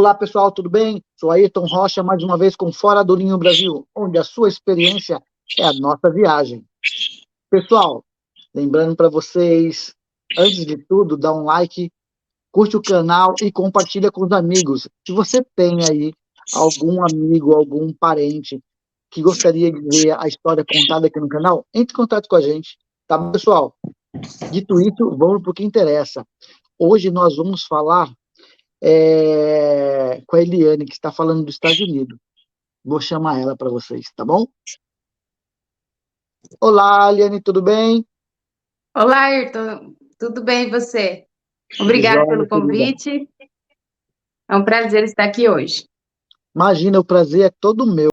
Olá, pessoal, tudo bem? Sou Ayrton Rocha, mais uma vez com Fora do Ninho Brasil, onde a sua experiência é a nossa viagem. Pessoal, lembrando para vocês, antes de tudo, dá um like, curte o canal e compartilha com os amigos. Se você tem aí algum amigo, algum parente que gostaria de ver a história contada aqui no canal, entre em contato com a gente, tá, pessoal? Dito isso, vamos para o que interessa. Hoje nós vamos falar com a Eliane, que está falando dos Estados Unidos. Vou chamar ela para vocês, tá bom? Olá, Eliane, tudo bem? Olá, Ayrton. Tudo bem e você? Tudo Obrigada jóia, pelo querida. convite. É um prazer estar aqui hoje. Imagina, o prazer é todo meu.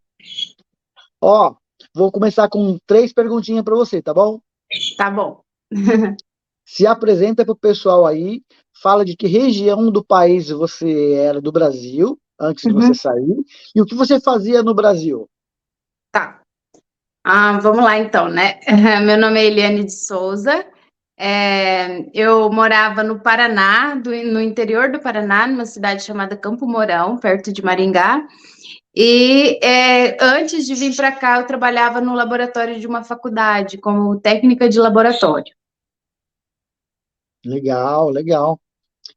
Ó, vou começar com 3 perguntinhas para você, tá bom? Tá bom. Se apresenta para o pessoal aí, fala de que região do país você era do Brasil, antes de você Uhum, sair, e o que você fazia no Brasil. tá. Vamos lá então, né? Meu nome é Eliane de Souza. Eu morava no Paraná, no interior do Paraná, numa cidade chamada Campo Mourão, perto de Maringá. E antes de vir para cá, eu trabalhava no laboratório de uma faculdade, como técnica de laboratório. Legal, legal.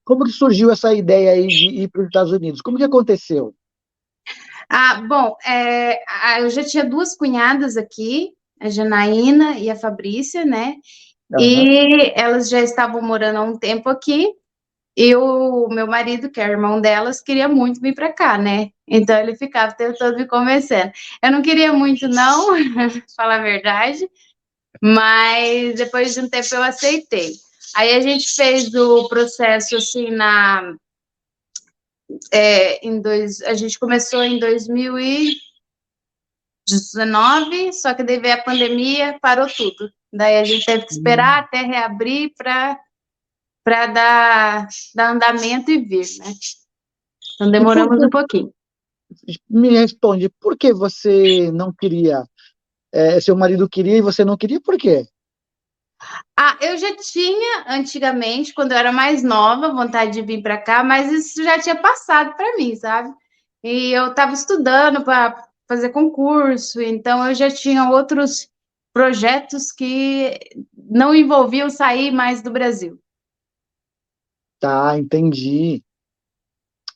Como que surgiu essa ideia aí de ir para os Estados Unidos? Como que aconteceu? Bom, eu já tinha duas cunhadas aqui, a Janaína e a Fabrícia, né? Aham. E elas já estavam morando há um tempo aqui, e o meu marido, que é irmão delas, queria muito vir para cá, né? Então ele ficava tentando me convencendo. Eu não queria muito, não, falar a verdade, mas depois de um tempo eu aceitei. Aí a gente fez o processo assim a gente começou em 2019, só que daí veio a pandemia, parou tudo. Daí a gente teve que esperar até reabrir para dar andamento e vir, né? Então E por demoramos que, um pouquinho. me responde, por que você não queria, seu marido queria e você não queria, por quê? Eu já tinha antigamente, quando eu era mais nova, vontade de vir para cá, mas isso já tinha passado para mim, sabe? E eu estava estudando para fazer concurso, então eu já tinha outros projetos que não envolviam sair mais do Brasil. Tá, entendi.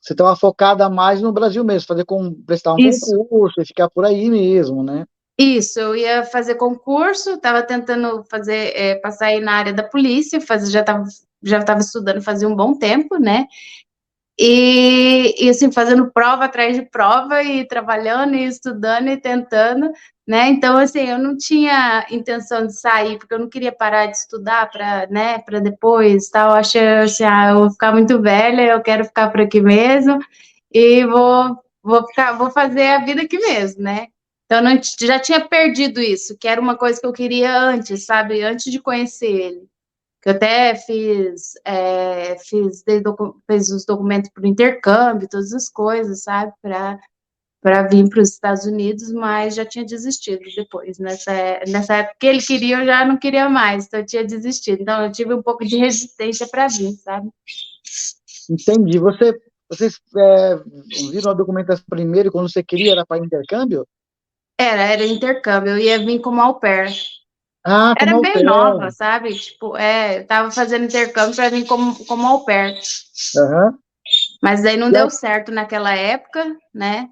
Você estava focada mais no Brasil mesmo, prestar um Isso. concurso e ficar por aí mesmo, né? Isso, eu ia fazer concurso, estava tentando fazer, passar aí na área da polícia, já estava estudando fazia um bom tempo, né? E assim, fazendo prova atrás de prova e trabalhando e estudando e tentando, né? Então, assim, eu não tinha intenção de sair, porque eu não queria parar de estudar para, né, para depois, tal. Eu achei assim, eu vou ficar muito velha, eu quero ficar por aqui mesmo e vou fazer a vida aqui mesmo, né? Então, eu não, já tinha perdido isso, que era uma coisa que eu queria antes, sabe? Antes de conhecer ele. Eu até fiz os documentos para o intercâmbio, todas as coisas, sabe, para vir para os Estados Unidos, mas já tinha desistido depois. Nessa época que ele queria, eu já não queria mais, então eu tinha desistido. Então eu tive um pouco de resistência para vir, sabe? Entendi. Vocês viram a documentação primeiro, quando você queria, era para intercâmbio? Era intercâmbio, eu ia vir como au pair. Ah, como Era au bem pair. nova, sabe? Tipo, eu tava fazendo intercâmbio para vir como au pair. Aham. Mas daí não E aí, deu certo naquela época, né?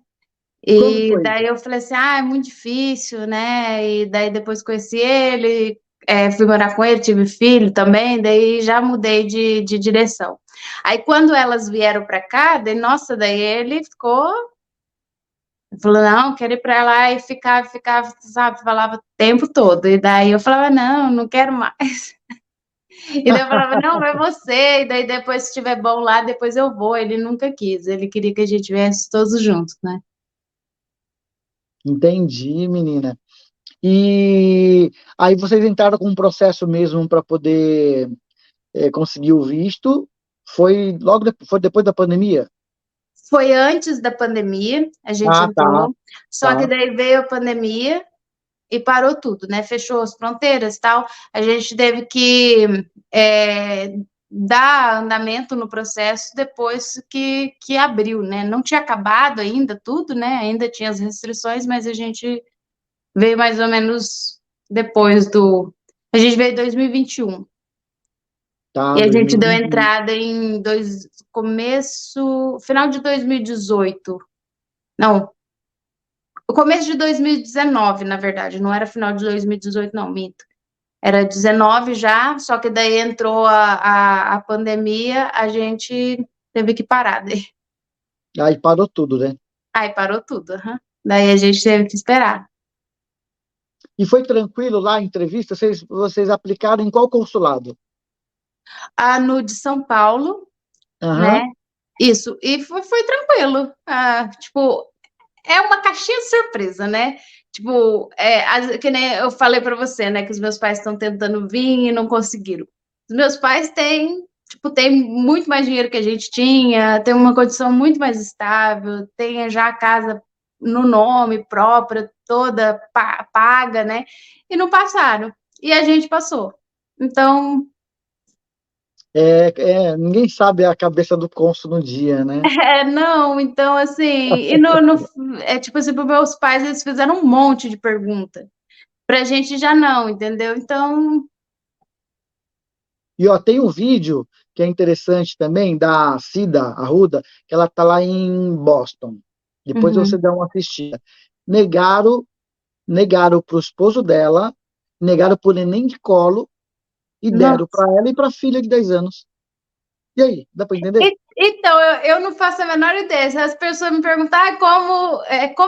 quando E foi? daí eu falei assim, é muito difícil, né? E daí depois conheci ele, fui morar com ele, tive filho também, daí já mudei de direção. Aí quando elas vieram para cá, daí, nossa, daí ele falou, não, quero ir para lá e ficava, sabe, falava o tempo todo. E daí eu falava, não, não quero mais. E daí eu falava, não, vai você. E daí depois, se estiver bom lá, depois eu vou. Ele nunca quis, ele queria que a gente viesse todos juntos, né? Entendi, menina. E aí vocês entraram com um processo mesmo para poder conseguir o visto. Foi depois da pandemia? Foi antes da pandemia, a gente Ah, tá, entrou, só que tá. daí veio a pandemia e parou tudo, né? Fechou as fronteiras e tal. A gente teve que dar andamento no processo depois que abriu, né? Não tinha acabado ainda tudo, né? Ainda tinha as restrições, mas a gente veio mais ou menos depois do... A gente veio em 2021. Tá, E a gente deu 2020. entrada em final de 2018. Não, o começo de 2019, na verdade, não era final de 2018, não, minto. Era 19 já, só que daí entrou a pandemia, a gente teve que parar. Daí. Aí parou tudo, né? Aí parou tudo, aham. Daí a gente teve que esperar. E foi tranquilo lá a entrevista? Vocês aplicaram em qual consulado? No de São Paulo, né? Aham. Isso, e foi tranquilo. Tipo, é uma caixinha de surpresa, né? Tipo, que nem eu falei para você, né? Que os meus pais estão tentando vir e não conseguiram. Os meus pais têm, tipo, tem muito mais dinheiro que a gente tinha, tem uma condição muito mais estável, tem já a casa no nome própria, toda paga, né? E não passaram. E a gente passou. Então, Ninguém sabe a cabeça do cônsul no dia, né? não, então, assim, é tipo assim, para meus pais, eles fizeram um monte de pergunta. Pra gente já não, entendeu? Então, E ó, tem um vídeo que é interessante também, da Cida Arruda, que ela tá lá em Boston. Depois você uhum. dá uma assistida. Negaram para o esposo dela, negaram por neném de colo e deram Nossa. para ela e para a filha de 10 anos. E aí, dá para entender? Então, eu não faço a menor ideia. Se as pessoas me perguntarem como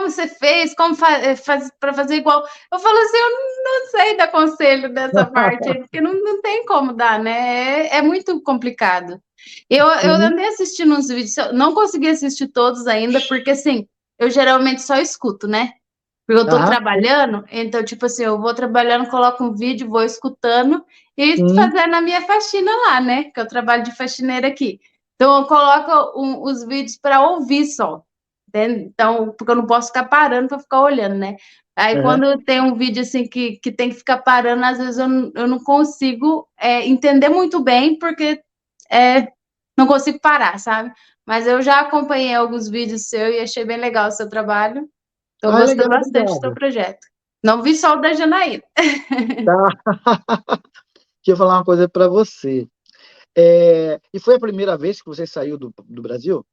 você fez, como faz para fazer igual, eu falo assim, eu não sei dar conselho dessa parte, porque não tem como dar, né? É muito complicado. Eu Sim. andei assistindo uns vídeos, eu não consegui assistir todos ainda, porque assim, eu geralmente só escuto, né? Porque eu tô Aham, trabalhando, então, tipo assim, eu vou trabalhando, coloco um vídeo, vou escutando e sim. fazendo a minha faxina lá, né? Que eu trabalho de faxineira aqui. Então, eu coloco os vídeos para ouvir só. Entende? Então, porque eu não posso ficar parando para ficar olhando, né? Aí, Aham. quando tem um vídeo assim que tem que ficar parando, às vezes eu não consigo entender muito bem, porque não consigo parar, sabe? Mas eu já acompanhei alguns vídeos seus e achei bem legal o seu trabalho. Estou Ah, gostando legal, bastante do seu obrigado. projeto. Não vi só o da Janaína. Tá. Deixa eu falar uma coisa para você. E foi a primeira vez que você saiu do Brasil?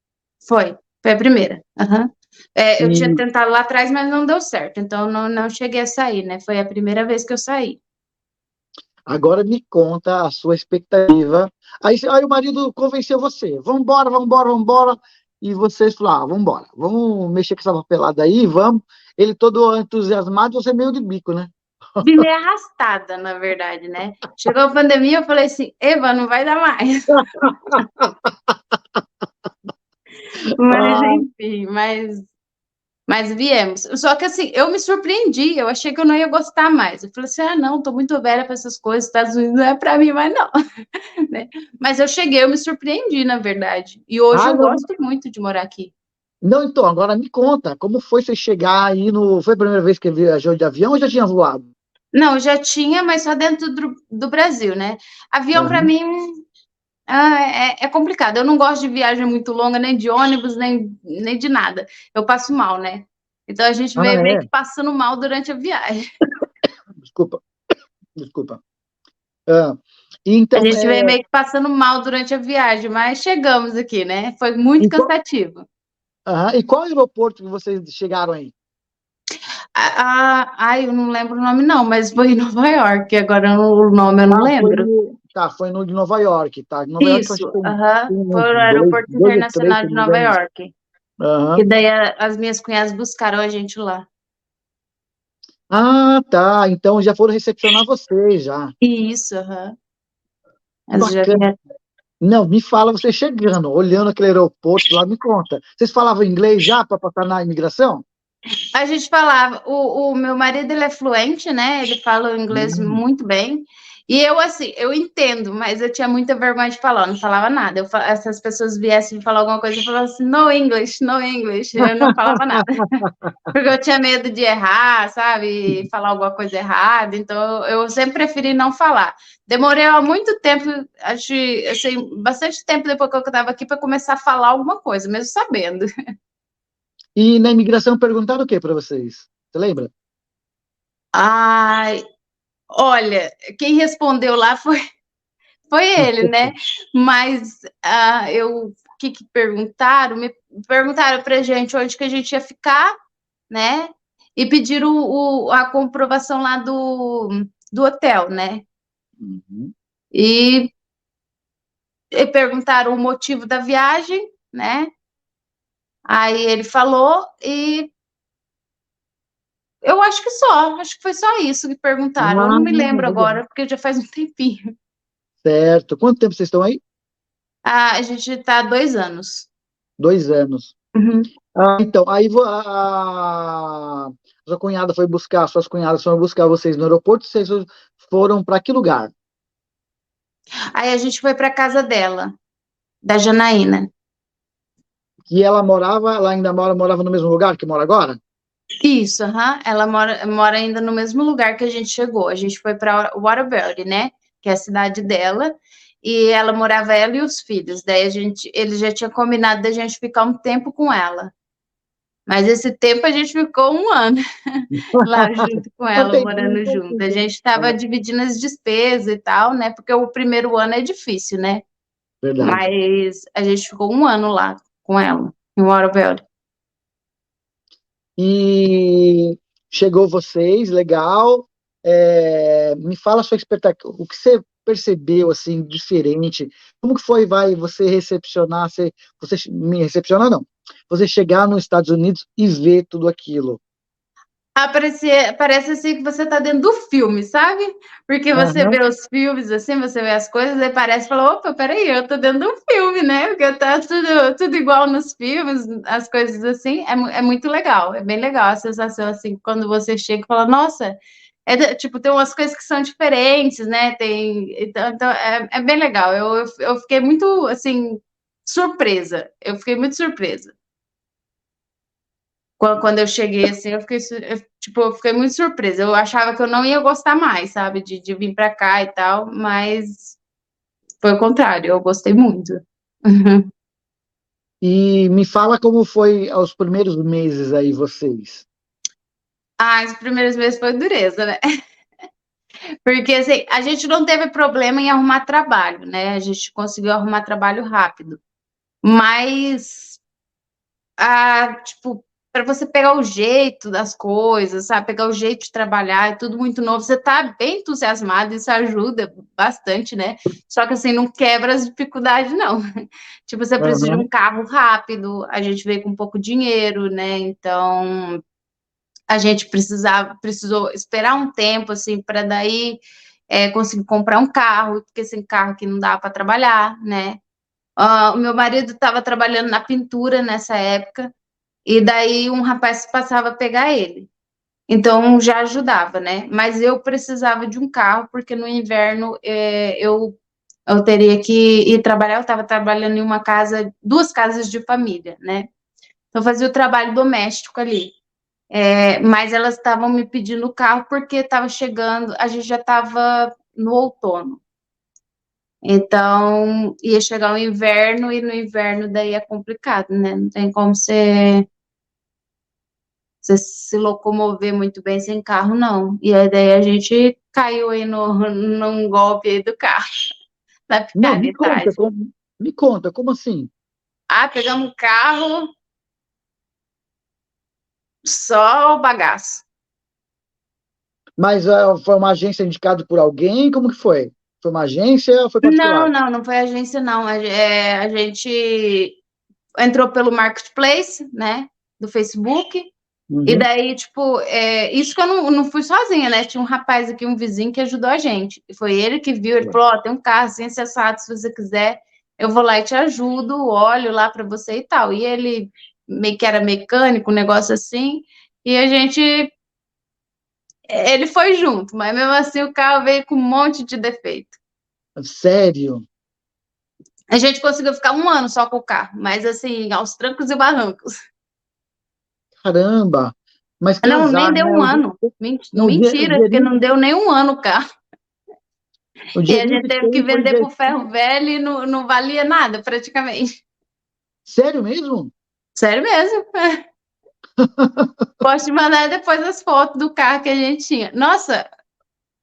Foi a primeira. Aham. Eu tinha E tentado lá atrás, mas não deu certo. Então, não cheguei a sair, né? Foi a primeira vez que eu saí. agora me conta a sua expectativa. Aí o marido convenceu você. Vamos embora, vamos embora, vamos embora. E vocês falaram, vamos embora. Vamos mexer com essa papelada aí, vamos. Ele todo entusiasmado, você meio de bico, né? Vim meio arrastada, na verdade, né? Chegou a pandemia, eu falei assim, Eva, não vai dar mais. Mas, Ah, enfim, mas viemos. Só que assim, eu me surpreendi, eu achei que eu não ia gostar mais. Eu falei assim, não, tô muito velha para essas coisas, Estados Unidos não é para mim mais não, né? Mas eu cheguei, eu me surpreendi, na verdade. E hoje eu não, gosto muito de morar aqui. não, então, agora me conta, como foi você chegar aí no. Foi a primeira vez que viajou de avião ou já tinha voado? Não, já tinha, mas só dentro do Brasil, né? Avião para Aham. mim é complicado. Eu não gosto de viagem muito longa, nem de ônibus, nem de nada. Eu passo mal, né? Então a gente Ah, veio meio é? que passando mal durante a viagem. Desculpa, desculpa. Ah, A então, gente veio meio que passando mal durante a viagem, mas chegamos aqui, né? Foi e muito qual, cansativo. e qual aeroporto que vocês chegaram aí? Ai, eu não lembro o nome, não, mas foi em Nova York. Agora o nome eu não Ah, lembro. foi no de Nova York, tá? Nova York eu acho que Isso, tem aham. Foi uns o dois, Aeroporto dois ou três, Internacional se de não me Nova engano. York. Que Aham. daí as minhas cunhadas buscaram a gente lá. Ah, tá. Então já foram recepcionar vocês já. Isso, aham. Que As já bacana. vieram. Não, me fala você chegando, olhando aquele aeroporto lá, me conta. Vocês falavam inglês já para passar na imigração? A gente falava, o meu marido ele é fluente, né? Ele fala o inglês Hum. muito bem. E eu, assim, eu entendo, mas eu tinha muita vergonha de falar, eu não falava nada. Essas pessoas viessem falar alguma coisa, eu falava assim, no English, no English. Eu não falava nada. Porque eu tinha medo de errar, sabe? Falar alguma coisa errada. Então, eu sempre preferi não falar. Demorei há muito tempo, acho, assim, bastante tempo depois que eu estava aqui para começar a falar alguma coisa, mesmo sabendo. E na imigração perguntaram o que para vocês? Você lembra? Ai, olha, quem respondeu lá foi ele, né? Mas o que perguntaram? Me perguntaram pra gente onde que a gente ia ficar, né? E pediram a comprovação lá do hotel, né? Uhum. E, e perguntaram o motivo da viagem, né? Aí ele falou e eu acho que foi só isso que perguntaram. Eu Ah, não me lembro legal. agora, porque já faz um tempinho. Certo. Quanto tempo vocês estão aí? A gente está há 2 anos. 2 anos. Uhum. Então, aí sua cunhada foi buscar, suas cunhadas foram buscar vocês no aeroporto, vocês foram para que lugar? Aí a gente foi para casa dela, da Janaína. Que ela morava, ela ainda morava no mesmo lugar que mora agora? Isso, aham. Ela mora ainda no mesmo lugar que a gente chegou. A gente foi para Waterbury, né? Que é a cidade dela. E ela morava, ela e os filhos. Daí ele já tinha combinado da gente ficar um tempo com ela. Mas esse tempo a gente ficou um ano lá junto com Um ela, tempinho, um morando junto. A tempinho. gente estava dividindo as despesas e tal, né? Porque o primeiro ano é difícil, né? Verdade. Mas a gente ficou um ano lá com ela, em Waterbury. E chegou vocês, legal. Me fala a sua expectativa, o que você percebeu assim diferente? Como que foi, vai, você recepcionar, você me recepcionar não? Você chegar nos Estados Unidos e ver tudo aquilo. Parece assim que você tá dentro do filme, sabe? Porque você Aham, vê os filmes assim, você vê as coisas, aí parece, fala, opa, peraí, eu tô dentro do filme, né? Porque tá tudo igual nos filmes, as coisas assim, é muito legal, é bem legal a sensação assim, quando você chega e fala, nossa, tipo, tem umas coisas que são diferentes, né? Então é bem legal. Eu fiquei muito assim, surpresa. Eu fiquei muito surpresa. Quando eu cheguei, assim, eu fiquei muito surpresa. Eu achava que eu não ia gostar mais, sabe, de vir para cá e tal, mas foi o contrário, eu gostei muito. e me fala como foi os primeiros meses aí, vocês. Os primeiros meses foi dureza, né? Porque, assim, a gente não teve problema em arrumar trabalho, né? A gente conseguiu arrumar trabalho rápido. Mas tipo, para você pegar o jeito das coisas, sabe? Pegar o jeito de trabalhar, é tudo muito novo. Você tá bem entusiasmado, isso ajuda bastante, né? Só que assim, não quebra as dificuldades, não. Tipo, você precisa de Aham. um carro rápido, a gente veio com pouco dinheiro, né? Então, a gente precisou esperar um tempo, assim, para daí conseguir comprar um carro, porque sem carro aqui não dá para trabalhar, né? O meu marido estava trabalhando na pintura nessa época, e daí um rapaz passava a pegar ele. Então já ajudava, né? Mas eu precisava de um carro, porque no inverno eu teria que ir trabalhar. Eu estava trabalhando em uma casa, 2 casas de família, né? Então eu fazia o trabalho doméstico ali. Mas elas estavam me pedindo o carro porque estava chegando, a gente já estava no outono. Então ia chegar o inverno e no inverno daí é complicado, né? Não tem como você se locomover muito bem sem carro, não. E aí daí a gente caiu aí num golpe aí do carro, da Não, me conta, picaretagem. como assim? Pegamos um carro, só o bagaço. Mas foi uma agência indicada por alguém? Como que foi? Foi uma agência ou foi Não, particular? não, não foi agência, não. A gente entrou pelo Marketplace, né, do Facebook. E Uhum. daí, tipo, isso que eu não fui sozinha, né? Tinha um rapaz aqui, um vizinho, que ajudou a gente. E foi ele que viu, ele falou, ó, tem um carro assim, acessado, se você quiser, eu vou lá e te ajudo, olho lá para você e tal. E ele meio que era mecânico, um negócio assim, e a gente Ele foi junto, mas mesmo assim o carro veio com um monte de defeito. Sério? A gente conseguiu ficar 1 ano só com o carro, mas assim, aos trancos e barrancos. Caramba! Mas que Não, nem azar, deu né? 1 ano. Não, o Mentira, porque dinheirinho, não deu nem 1 ano o carro. o E a dinheirinho gente que teve que tem foi vender pro investir. ferro velho e não valia nada, praticamente. Sério mesmo? Sério mesmo. Posso te mandar depois as fotos do carro que a gente tinha. Nossa,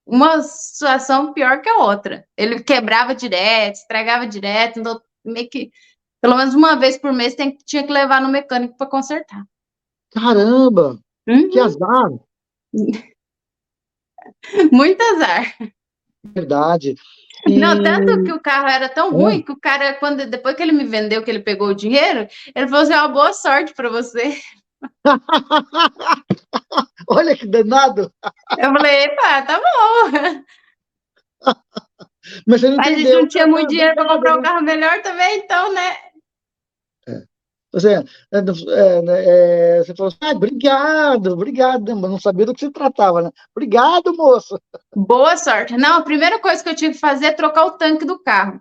uma situação pior que a outra. Ele quebrava direto, estragava direto, então meio que, pelo menos uma vez por mês, tinha que levar no mecânico para consertar. Caramba! Que Uhum. azar! Muito azar. Verdade. Não, E. tanto que o carro era tão ruim que o cara, depois que ele me vendeu, que ele pegou o dinheiro, ele falou assim: boa sorte para você. Olha que danado! Eu falei: epa, tá bom. Mas você não Mas a gente entendeu. não tinha muito dinheiro para Obrigado, comprar um né? carro melhor também, então, né? É. Você, você falou assim, obrigado, obrigado, né? Mas não sabia do que se tratava, né? Obrigado, moço. Boa sorte. Não, a primeira coisa que eu tive que fazer é trocar o tanque do carro,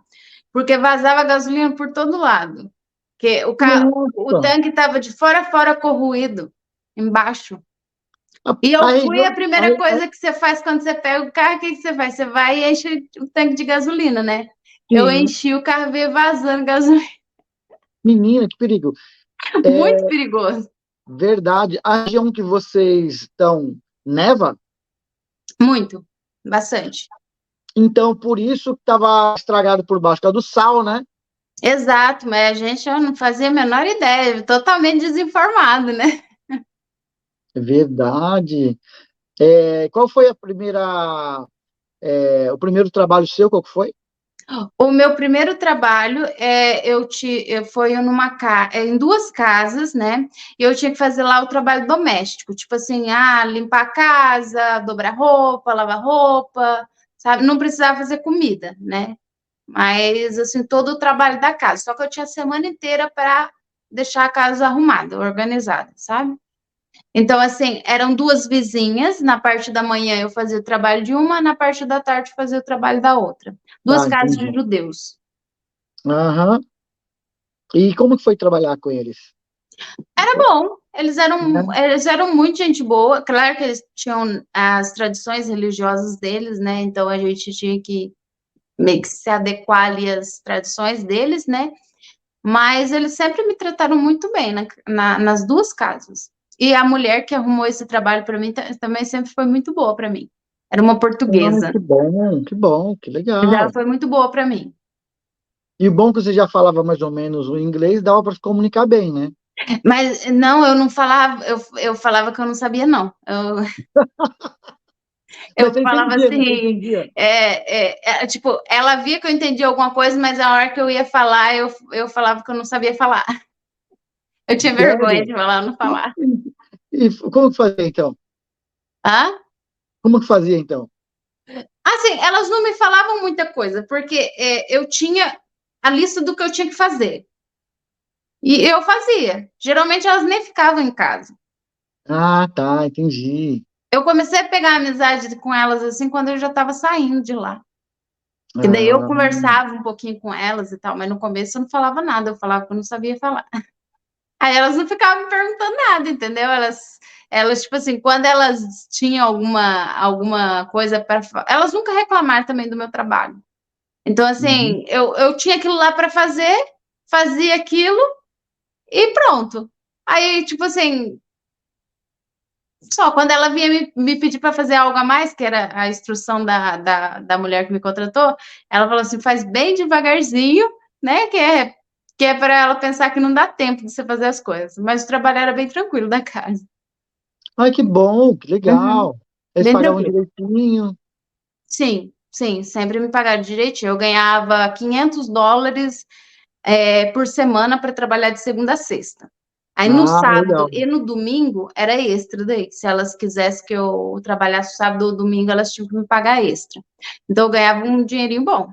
porque vazava gasolina por todo lado. Porque o Nossa, tanque estava de fora a fora corroído, embaixo. a, E eu a fui, região, a primeira coisa que você faz quando você pega o carro, o que você faz? Você vai e enche o tanque de gasolina, né? Eu sim, enchi o carro, veio vazando gasolina. menina, que perigo. Muito perigoso. Verdade, a região que vocês estão neva, Muito. Bastante. então por isso que estava estragado por baixo, por causa do sal, né? Exato, mas a gente não fazia a menor ideia, totalmente desinformado, né? Verdade. Qual foi o primeiro trabalho seu, qual que foi? O meu primeiro trabalho foi em 2 casas, né? E eu tinha que fazer lá o trabalho doméstico, tipo assim, limpar a casa, dobrar roupa, lavar roupa, sabe? Não precisava fazer comida, né? Mas assim, todo o trabalho da casa. Só que eu tinha a semana inteira para deixar a casa arrumada, organizada, sabe? Então, assim, eram 2 vizinhas. Na parte da manhã eu fazia o trabalho de uma, na parte da tarde eu fazia o trabalho da outra. Duas Tá, casas entendi. de judeus. Aham. E como que foi trabalhar com eles? Era bom. Eles Né? eram, eles eram muito gente boa. Claro que eles tinham as tradições religiosas deles, né? Então a gente tinha que meio que se adequar ali às tradições deles, né? Mas eles sempre me trataram muito bem nas 2 casas. E a mulher que arrumou esse trabalho para mim também sempre foi muito boa para mim. Era uma Ah, portuguesa. que bom, que Mas ela legal. foi muito boa para mim. E o bom é que você já falava mais ou menos o inglês, dava para se comunicar bem, né? Mas não, eu não falava, eu falava que eu não sabia, não. Mas Eu você falava entendia, né? Você assim, entendia. tipo, ela via que eu entendia alguma coisa, mas a hora que eu ia falar, eu falava que eu não sabia falar. Eu tinha vergonha Sério? de falar, não falar. E como que fazia então? Ah? Como que fazia então? Assim, elas não me falavam muita coisa, porque eu tinha a lista do que eu tinha que fazer. E eu fazia. Geralmente elas nem ficavam em casa. Ah, tá, entendi. Eu comecei a pegar amizade com elas assim quando eu já estava saindo de lá. E daí eu Ah, conversava um pouquinho com elas e tal, mas no começo eu não falava nada, eu falava que eu não sabia falar. Aí elas não ficavam me perguntando nada, entendeu? Elas tipo assim, quando elas tinham alguma coisa para. Elas nunca reclamaram também do meu trabalho. Então, uhum. assim, eu tinha aquilo lá para fazer, fazia aquilo e pronto. Aí, tipo assim, só quando ela vinha me pedir para fazer algo a mais, que era a instrução da mulher que me contratou, ela falou assim: faz bem devagarzinho, né? Que é para ela pensar que não dá tempo de você fazer as coisas. Mas o trabalho era bem tranquilo da casa. Ai, que bom, que Uhum, legal. Eles bem pagavam tranquilo. direitinho. Sim, sim, sempre me pagaram direitinho. Eu ganhava US$ 500 por semana para trabalhar de segunda a sexta. Aí no Ah, sábado legal. e no domingo era extra daí, que se elas quisessem que eu trabalhasse sábado ou domingo, elas tinham que me pagar extra. Então eu ganhava um dinheirinho bom.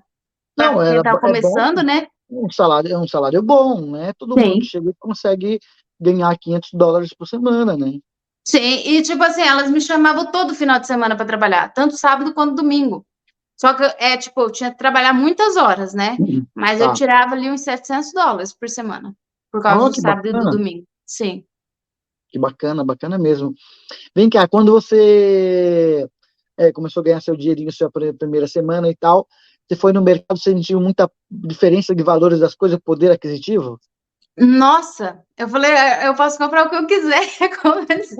Para Não, quem estava é bom, começando, né? é um salário bom, né? Todo mundo que Sim. chega consegue ganhar US$ 500 por semana, né? Sim, e tipo assim, elas me chamavam todo final de semana para trabalhar, tanto sábado quanto domingo. Só que tipo, eu tinha que trabalhar muitas horas, né? Mas eu Tá. tirava ali uns $700 por semana, por causa Oh, do que sábado e do bacana. domingo. Sim. Que bacana, bacana mesmo. Vem cá, quando você começou a ganhar seu dinheirinho sua primeira semana e tal, você foi no mercado, você sentiu muita diferença de valores das coisas, poder aquisitivo? Nossa, eu falei, eu posso comprar o que eu quiser, como assim?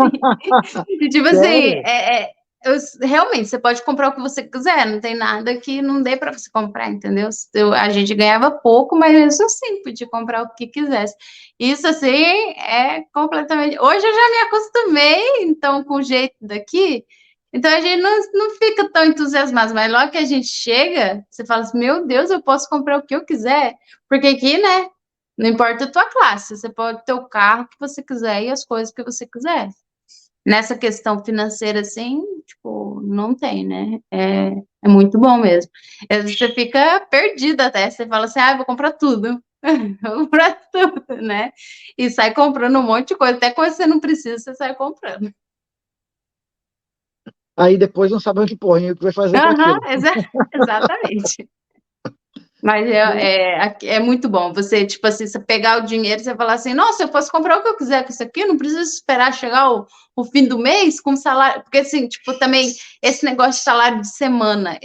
E, tipo assim, Sério? realmente, você pode comprar o que você quiser, não tem nada que não dê para você comprar, entendeu? A gente ganhava pouco, mas isso sim, podia comprar o que quisesse. Isso, assim, é completamente... Hoje eu já me acostumei, então, com o jeito daqui, então a gente não fica tão entusiasmado, mas logo que a gente chega, você fala assim, meu Deus, eu posso comprar o que eu quiser, porque aqui, né, não importa a tua classe, você pode ter o carro que você quiser e as coisas que você quiser. Nessa questão financeira, assim, tipo, não tem, né? É muito bom mesmo. Você fica perdida até, você fala assim, vou comprar tudo. Vou comprar tudo, né? E sai comprando um monte de coisa, até quando você não precisa, você sai comprando. Aí depois não sabe onde põe, o que vai fazer com Aham, aquilo. exatamente. Mas é muito bom. Você, tipo assim, você pegar o dinheiro e você falar assim, nossa, eu posso comprar o que eu quiser com isso aqui, eu não preciso esperar chegar o fim do mês com salário. Porque, assim, tipo, também esse negócio de salário de semana,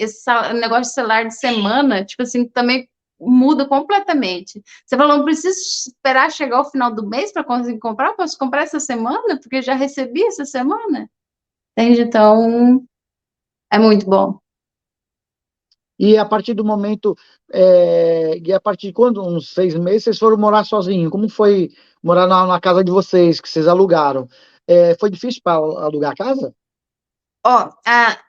negócio de salário de semana, tipo assim, também muda completamente. Você falou, não preciso esperar chegar o final do mês para conseguir comprar, eu posso comprar essa semana, porque já recebi essa semana. Entende? Então, é muito bom. E a partir do momento, e a partir de quando, uns 6 meses, vocês foram morar sozinhos? Como foi morar na casa de vocês, que vocês alugaram? Foi difícil para alugar a casa? Ó,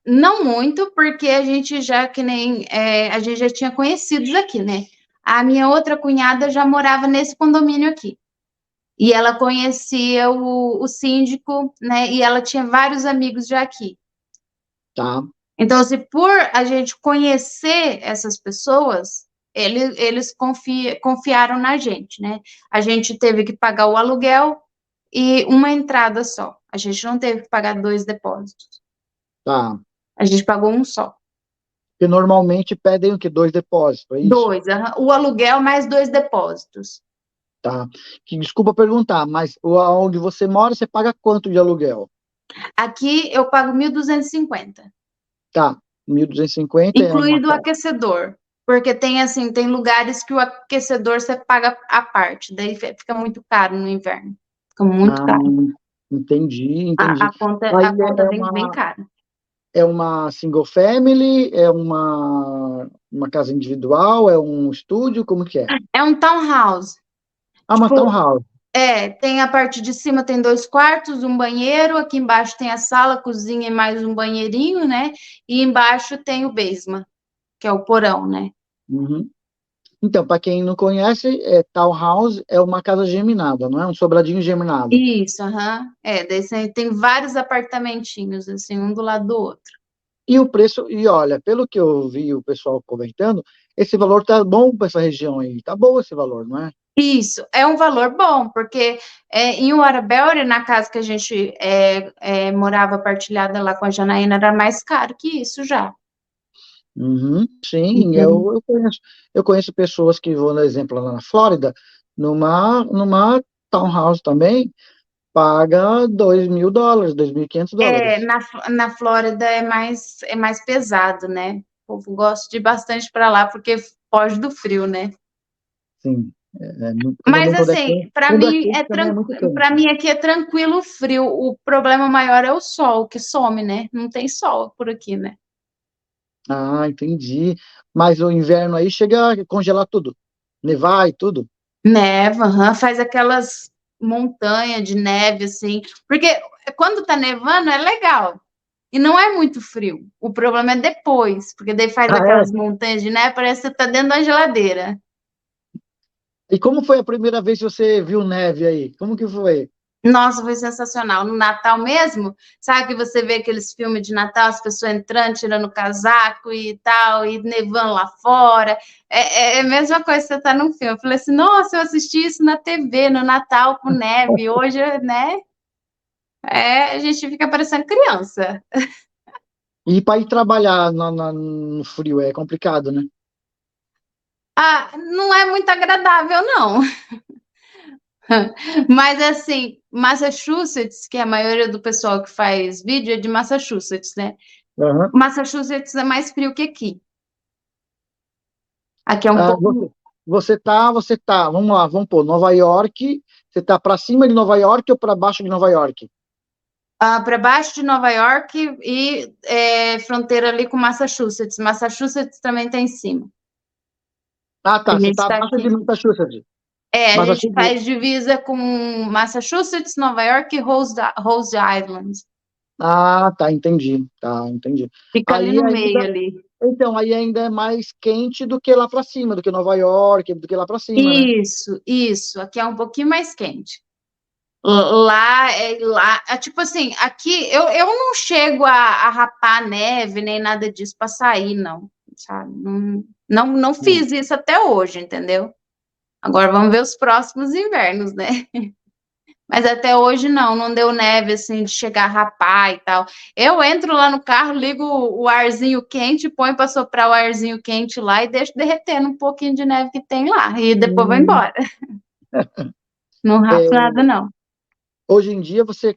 não muito, porque a gente já que nem a gente já tinha conhecidos aqui, né? A minha outra cunhada já morava nesse condomínio aqui. E ela conhecia o síndico, né? E ela tinha vários amigos já aqui. Tá. Então, se por a gente conhecer essas pessoas, eles confiaram na gente, né? A gente teve que pagar o aluguel e uma entrada só. A gente não teve que pagar dois depósitos. Tá. A gente pagou um só. Porque normalmente pedem o quê? 2 depósitos, é isso? Dois, o aluguel mais dois depósitos. Tá. Desculpa perguntar, mas onde você mora, você paga quanto de aluguel? Aqui eu pago 1.250, Tá. 1.250 é uma incluído o casa. aquecedor. Porque tem assim, tem lugares que o aquecedor você paga à parte, daí fica muito caro no inverno. Fica muito Ah, caro. entendi, A, entendi. a conta, Aí a conta vem bem cara. é uma single family, é uma casa individual, é um estúdio, como que é? É um townhouse. Ah, uma Tipo, townhouse. tem a parte de cima tem dois quartos, um banheiro, aqui embaixo tem a sala, cozinha e mais um banheirinho, né? E embaixo tem o basement, que é o porão, né? Uhum. Então, para quem não conhece, townhouse é uma casa geminada, não é? Um sobradinho geminado. Isso, aham. Daí tem vários apartamentinhos, assim, um do lado do outro. E o preço, e olha, pelo que eu vi o pessoal comentando, esse valor tá bom para essa região aí. Tá bom esse valor, não é? Isso, é um valor bom, porque em Warabelry, na casa que a gente morava partilhada lá com a Janaína, era mais caro que isso já. Uhum, sim, Então, eu conheço pessoas que vão, por exemplo, lá na Flórida, numa townhouse também, paga $2.000, $2.500. na Flórida é mais pesado, né? O povo gosta de ir bastante para lá, porque foge do frio, né? Sim, Mas quando é assim, quente, para quando é mim quente é também é muito tranquilo, para quente. mim aqui é tranquilo o frio. O problema maior é o sol, que some, né? Não tem sol por aqui, né? Ah, entendi. Mas o inverno aí chega a congelar tudo, nevar e tudo. Neva, aham, faz aquelas montanhas de neve, assim. Porque quando tá nevando é legal. E não é muito frio. O problema é depois, porque daí faz Ah, aquelas é? montanhas de neve, parece que você tá dentro da geladeira. E como foi a primeira vez que você viu neve aí? Como que foi? Nossa, foi sensacional. No Natal mesmo, sabe que você vê aqueles filmes de Natal, as pessoas entrando, tirando o casaco e tal, e nevando lá fora. É a mesma coisa que você tá num filme. Eu falei assim, nossa, eu assisti isso na TV, no Natal com neve. Hoje, né? a gente fica parecendo criança. E para ir trabalhar no frio é complicado, né? Ah, não é muito agradável, não. Mas assim, Massachusetts, que é a maioria do pessoal que faz vídeo é de Massachusetts, né? Aham. Massachusetts é mais frio que aqui. Aqui é um Ah, pouco. você tá, vamos lá, vamos pôr, Nova York, você tá para cima de Nova York ou para baixo de Nova York? Para baixo de Nova York e fronteira ali com Massachusetts. Massachusetts também está em cima. Ah, A tá, você gente tá está abaixo de aqui. Massachusetts. A gente Massachusetts. faz divisa com Massachusetts, Nova York e Rhode Island. Ah, tá, entendi. Fica ali Aí no meio ainda, ali. então, aí ainda é mais quente do que lá para cima, do que Nova York, do que lá para cima, né? Isso. Aqui é um pouquinho mais quente. Lá, tipo assim, aqui eu não chego a rapar neve nem nada disso para sair, não, sabe? Não Hum. fiz isso até hoje, entendeu? Agora vamos ver os próximos invernos, né? Mas até hoje não deu neve assim de chegar a rapar e tal. Eu entro lá no carro, ligo o arzinho quente, põe para soprar o arzinho quente lá e deixo derretendo um pouquinho de neve que tem lá e depois vou Hum. embora. Não rapo É, nada, não. hoje em dia você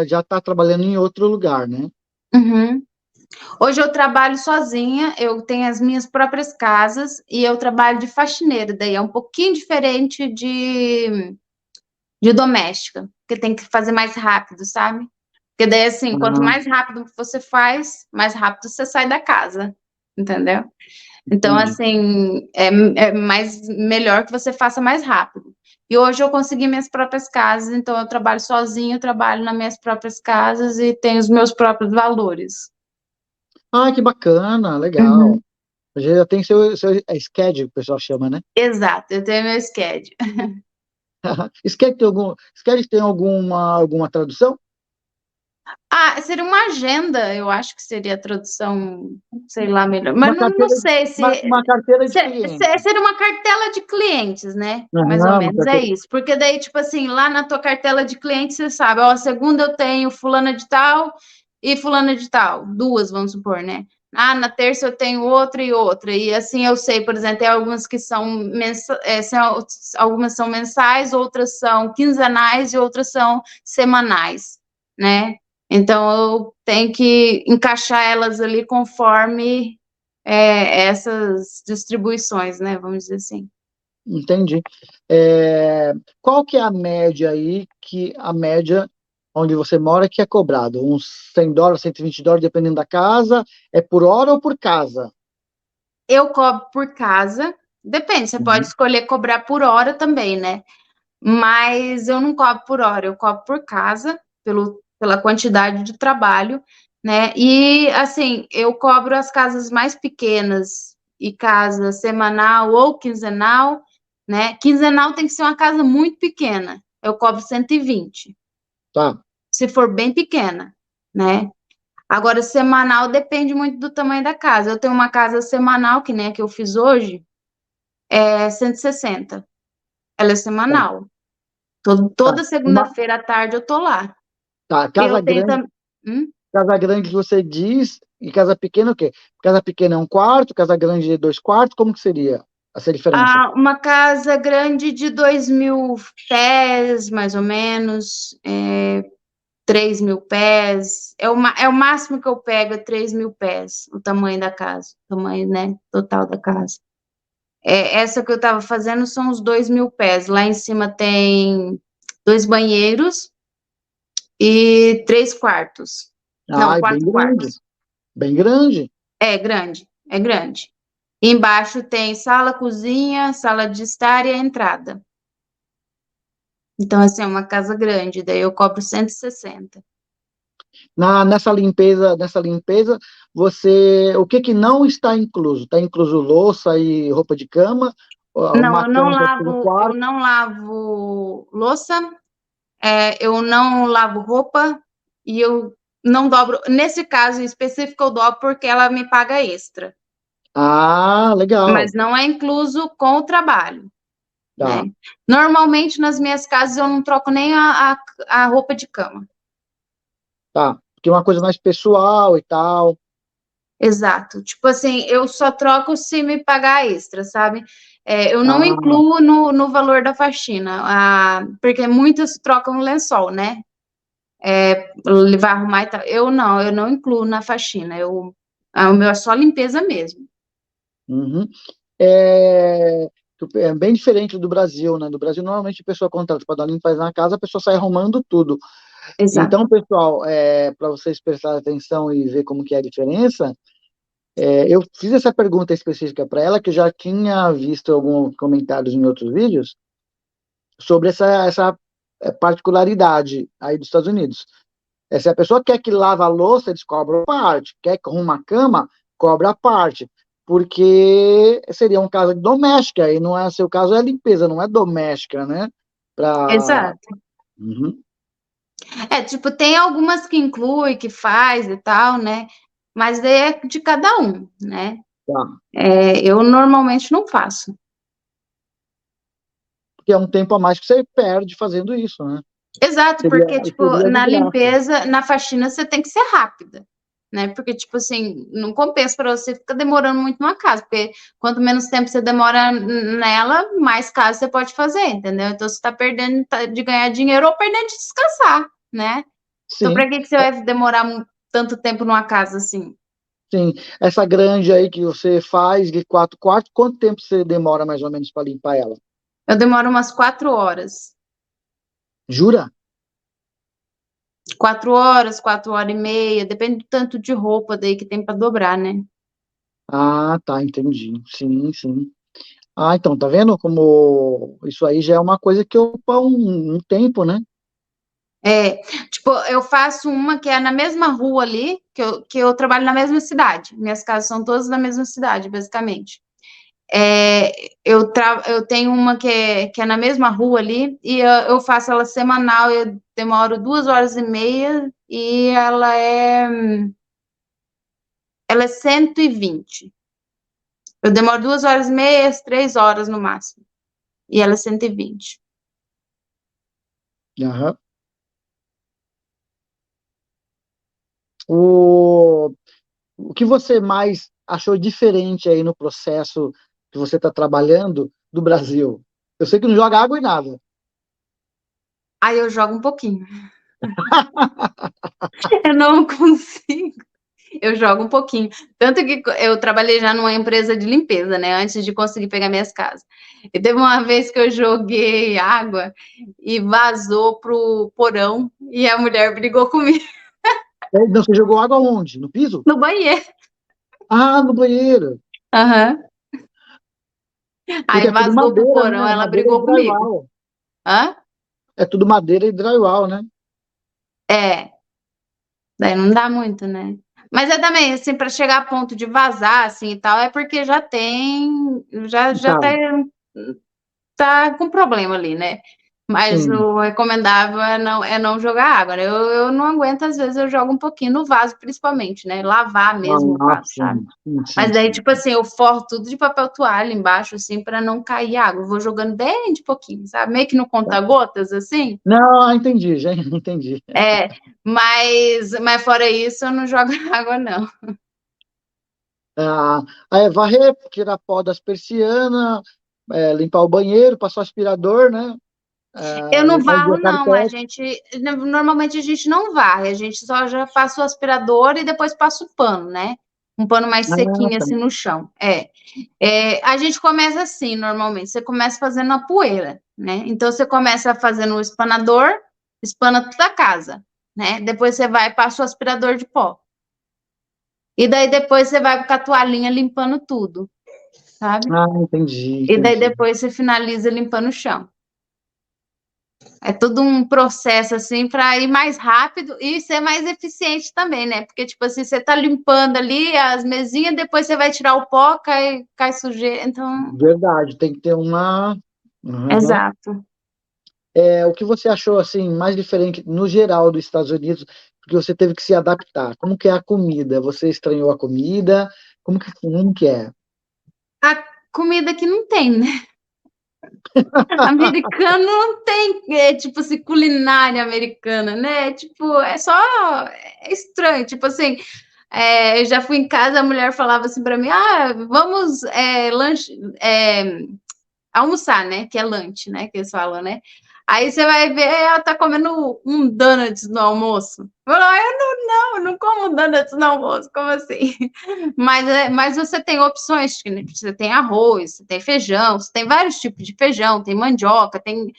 já está trabalhando em outro lugar, né? Uhum. Hoje eu trabalho sozinha, eu tenho as minhas próprias casas e eu trabalho de faxineira, daí é um pouquinho diferente de doméstica, porque tem que fazer mais rápido, sabe? Porque daí, assim, quanto Ah, mais rápido você faz, mais rápido você sai da casa, entendeu? Então, entendi. assim, é mais melhor que você faça mais rápido. E hoje eu consegui minhas próprias casas, então eu trabalho sozinho, eu trabalho nas minhas próprias casas e tenho os meus próprios valores. Ah, que bacana, legal. Uhum. Já tem seu schedule, que o pessoal chama, né? Exato, eu tenho meu schedule. Schedule tem alguma tradução? Seria uma agenda, eu acho que seria a tradução, sei lá, melhor. Mas Uma não carteira, sei uma carteira de cliente. seria uma cartela de clientes, né? Mais ou Aham, uma menos é carteira. isso. Porque daí, tipo assim, lá na tua cartela de clientes, você sabe, ó, segunda eu tenho fulana de tal e fulana de tal, duas, vamos supor, né? Na terça eu tenho outra e outra. E assim eu sei, por exemplo, tem algumas que algumas são mensais, outras são quinzenais e outras são semanais, né? Então, eu tenho que encaixar elas ali conforme essas distribuições, né? Vamos dizer assim. Entendi. É, qual que é a média aí, que a média onde você mora que é cobrado? Uns $100, $120, dependendo da casa? É por hora ou por casa? Eu cobro por casa, depende, você pode Uhum. escolher cobrar por hora também, né? Mas eu não cobro por hora, eu cobro por casa, pela quantidade de trabalho, né? E assim, eu cobro as casas mais pequenas e casa semanal ou quinzenal, né? Quinzenal tem que ser uma casa muito pequena, eu cobro 120, Tá. se for bem pequena, né? Agora, semanal depende muito do tamanho da casa. Eu tenho uma casa semanal, que nem a que eu fiz hoje, é 160. Ela é Tá. semanal. Tá. Toda segunda-feira à tarde eu tô lá. Tá. Eu tenho também. Casa grande você diz, e casa pequena o quê? Casa pequena é um quarto, casa grande é dois quartos, como que seria essa diferença? Uma casa grande de 2.000 pés, mais ou menos, 3.000 pés. É o máximo que eu pego, é 3.000 pés, o tamanho da casa, o tamanho, né, total da casa. Essa que eu estava fazendo são os 2.000 pés. Lá em cima tem dois banheiros e 3 quartos. Não, Ah, é bem quatro grande, quartos. bem grande. É grande, é grande. Embaixo tem sala, cozinha, sala de estar e a entrada. Então, assim, é uma casa grande, daí eu cobro 160. Nessa limpeza, o que que não está incluso? Está incluso louça e roupa de cama, Não, uma cama para cada eu quarto. não lavo louça, eu não lavo roupa e eu não dobro. Nesse caso em específico, eu dobro porque ela me paga extra, Ah, legal. mas não é incluso com o trabalho, né? Tá. Normalmente nas minhas casas eu não troco nem a roupa de cama. Tá, porque é uma coisa mais pessoal e tal. Exato. Tipo assim, eu só troco se me pagar extra, sabe? Eu não Ah, incluo no valor da faxina, porque muitos trocam lençol, né? Ele vai arrumar e tal. Eu não incluo na faxina. O meu é só limpeza mesmo. uhum. É, é bem diferente do Brasil, né? Do Brasil, normalmente a pessoa contrata para dar limpeza na casa, a pessoa sai arrumando tudo. Exato. Então, pessoal, para vocês prestarem atenção e ver como que é a diferença, eu fiz essa pergunta específica para ela, que eu já tinha visto alguns comentários em outros vídeos, sobre essa particularidade aí dos Estados Unidos. Se a pessoa quer que lava a louça, eles cobram parte. Quer que arruma a cama, cobra a parte. Porque seria um caso de doméstica, e não é seu caso, é limpeza, não é doméstica, né? Pra... Exato. Uhum, Tipo, tem algumas que inclui, que faz e tal, né? Mas daí é de cada um, né? tá. Eu normalmente não faço. Porque é um tempo a mais que você perde fazendo isso, né? Exato, Seria, porque, tipo, seria de na graça. limpeza, na faxina, você tem que ser rápida, né? Porque, tipo assim, não compensa para você ficar demorando muito numa casa, porque quanto menos tempo você demora nela, mais casa você pode fazer, entendeu? Então, você está perdendo de ganhar dinheiro ou perdendo de descansar, né? Então, Sim, para que você vai demorar tanto tempo numa casa assim? sim. Essa grande aí que você faz de 4 quartos, quanto tempo você demora mais ou menos para limpar ela? Eu demoro umas 4 horas. Jura? 4 horas, 4 horas e meia, depende do tanto de roupa daí que tem para dobrar, né? Ah, tá, entendi. Sim, sim. Ah, então, tá vendo como isso aí já é uma coisa que ocupa um tempo, né? Tipo, eu faço uma que é na mesma rua ali, que eu trabalho na mesma cidade. Minhas casas são todas na mesma cidade, basicamente. Eu tenho uma que é na mesma rua ali, e eu faço ela semanal, eu demoro 2 horas e meia, e ela é 120. Eu demoro 2 horas e meia, 3 horas no máximo. E ela é 120. Aham. O, o que você mais achou diferente aí no processo que você está trabalhando do Brasil? Eu sei que não joga água em nada. Aí eu jogo um pouquinho. Eu não consigo. Eu jogo um pouquinho. Tanto que eu trabalhei já numa empresa de limpeza, né? Antes de conseguir pegar minhas casas. E teve uma vez que eu joguei água e vazou pro porão e a mulher brigou comigo Não, você jogou água onde? No piso? no banheiro. Ah, no banheiro. Aham. Aí Porque é tudo vazou pro madeira, porão, né? ela Madeira e brigou comigo. drywall. Hã? É tudo madeira e drywall, né? É, daí não dá muito, né? Mas é também, assim, para chegar a ponto de vazar, assim, e tal, é porque já tem, já Tá, tá com problema ali, né? Mas sim. o recomendável é não jogar água, né? Eu não aguento, às vezes eu jogo um pouquinho no vaso, principalmente, né? Lavar mesmo o Ah, vaso, sabe? sim, sim, sim, Mas daí, sim. tipo assim, eu forro tudo de papel toalha embaixo, assim, para não cair água. Eu vou jogando bem de pouquinho, sabe? Meio que no conta-gotas, assim. Não, entendi, já entendi. É, mas fora isso, eu não jogo água, não. Ah, aí varrer, tirar pó das persianas, limpar o banheiro, passar o aspirador, né? Eu Ah, não limpar varro, o não. carpete. Normalmente a gente não varre, a gente só já passa o aspirador e depois passa o pano, né? Um pano mais Ah, sequinho tá. assim no chão. A gente começa assim, normalmente. Você começa fazendo a poeira, né? Então você começa fazendo o espanador, espana toda a casa, né? Depois você vai e passa o aspirador de pó. E daí depois você vai com a toalhinha limpando tudo, sabe? Ah, entendi, E daí entendi. depois você finaliza limpando o chão. É todo um processo assim para ir mais rápido e ser mais eficiente também, né? Porque, tipo assim, você tá limpando ali as mesinhas, depois você vai tirar o pó, cai sujeira. Então, Verdade, tem que ter uma. Uhum. exato. O que você achou assim mais diferente no geral dos Estados Unidos, porque você teve que se adaptar? Como que é a comida? Você estranhou a comida? Como que é? A comida que não tem, né? Americano não tem, tipo assim, culinária americana, né? Tipo, é só é estranho. Tipo assim, eu já fui em casa, a mulher falava assim para mim: ah, vamos lanche, almoçar, né? Que é lanche, né? Que eles falam, né? Aí você vai ver, ela tá comendo um donuts no almoço. Eu falo, eu não como donuts no almoço, como assim? Mas você tem opções, né? Você tem arroz, você tem feijão, você tem vários tipos de feijão, tem mandioca, tem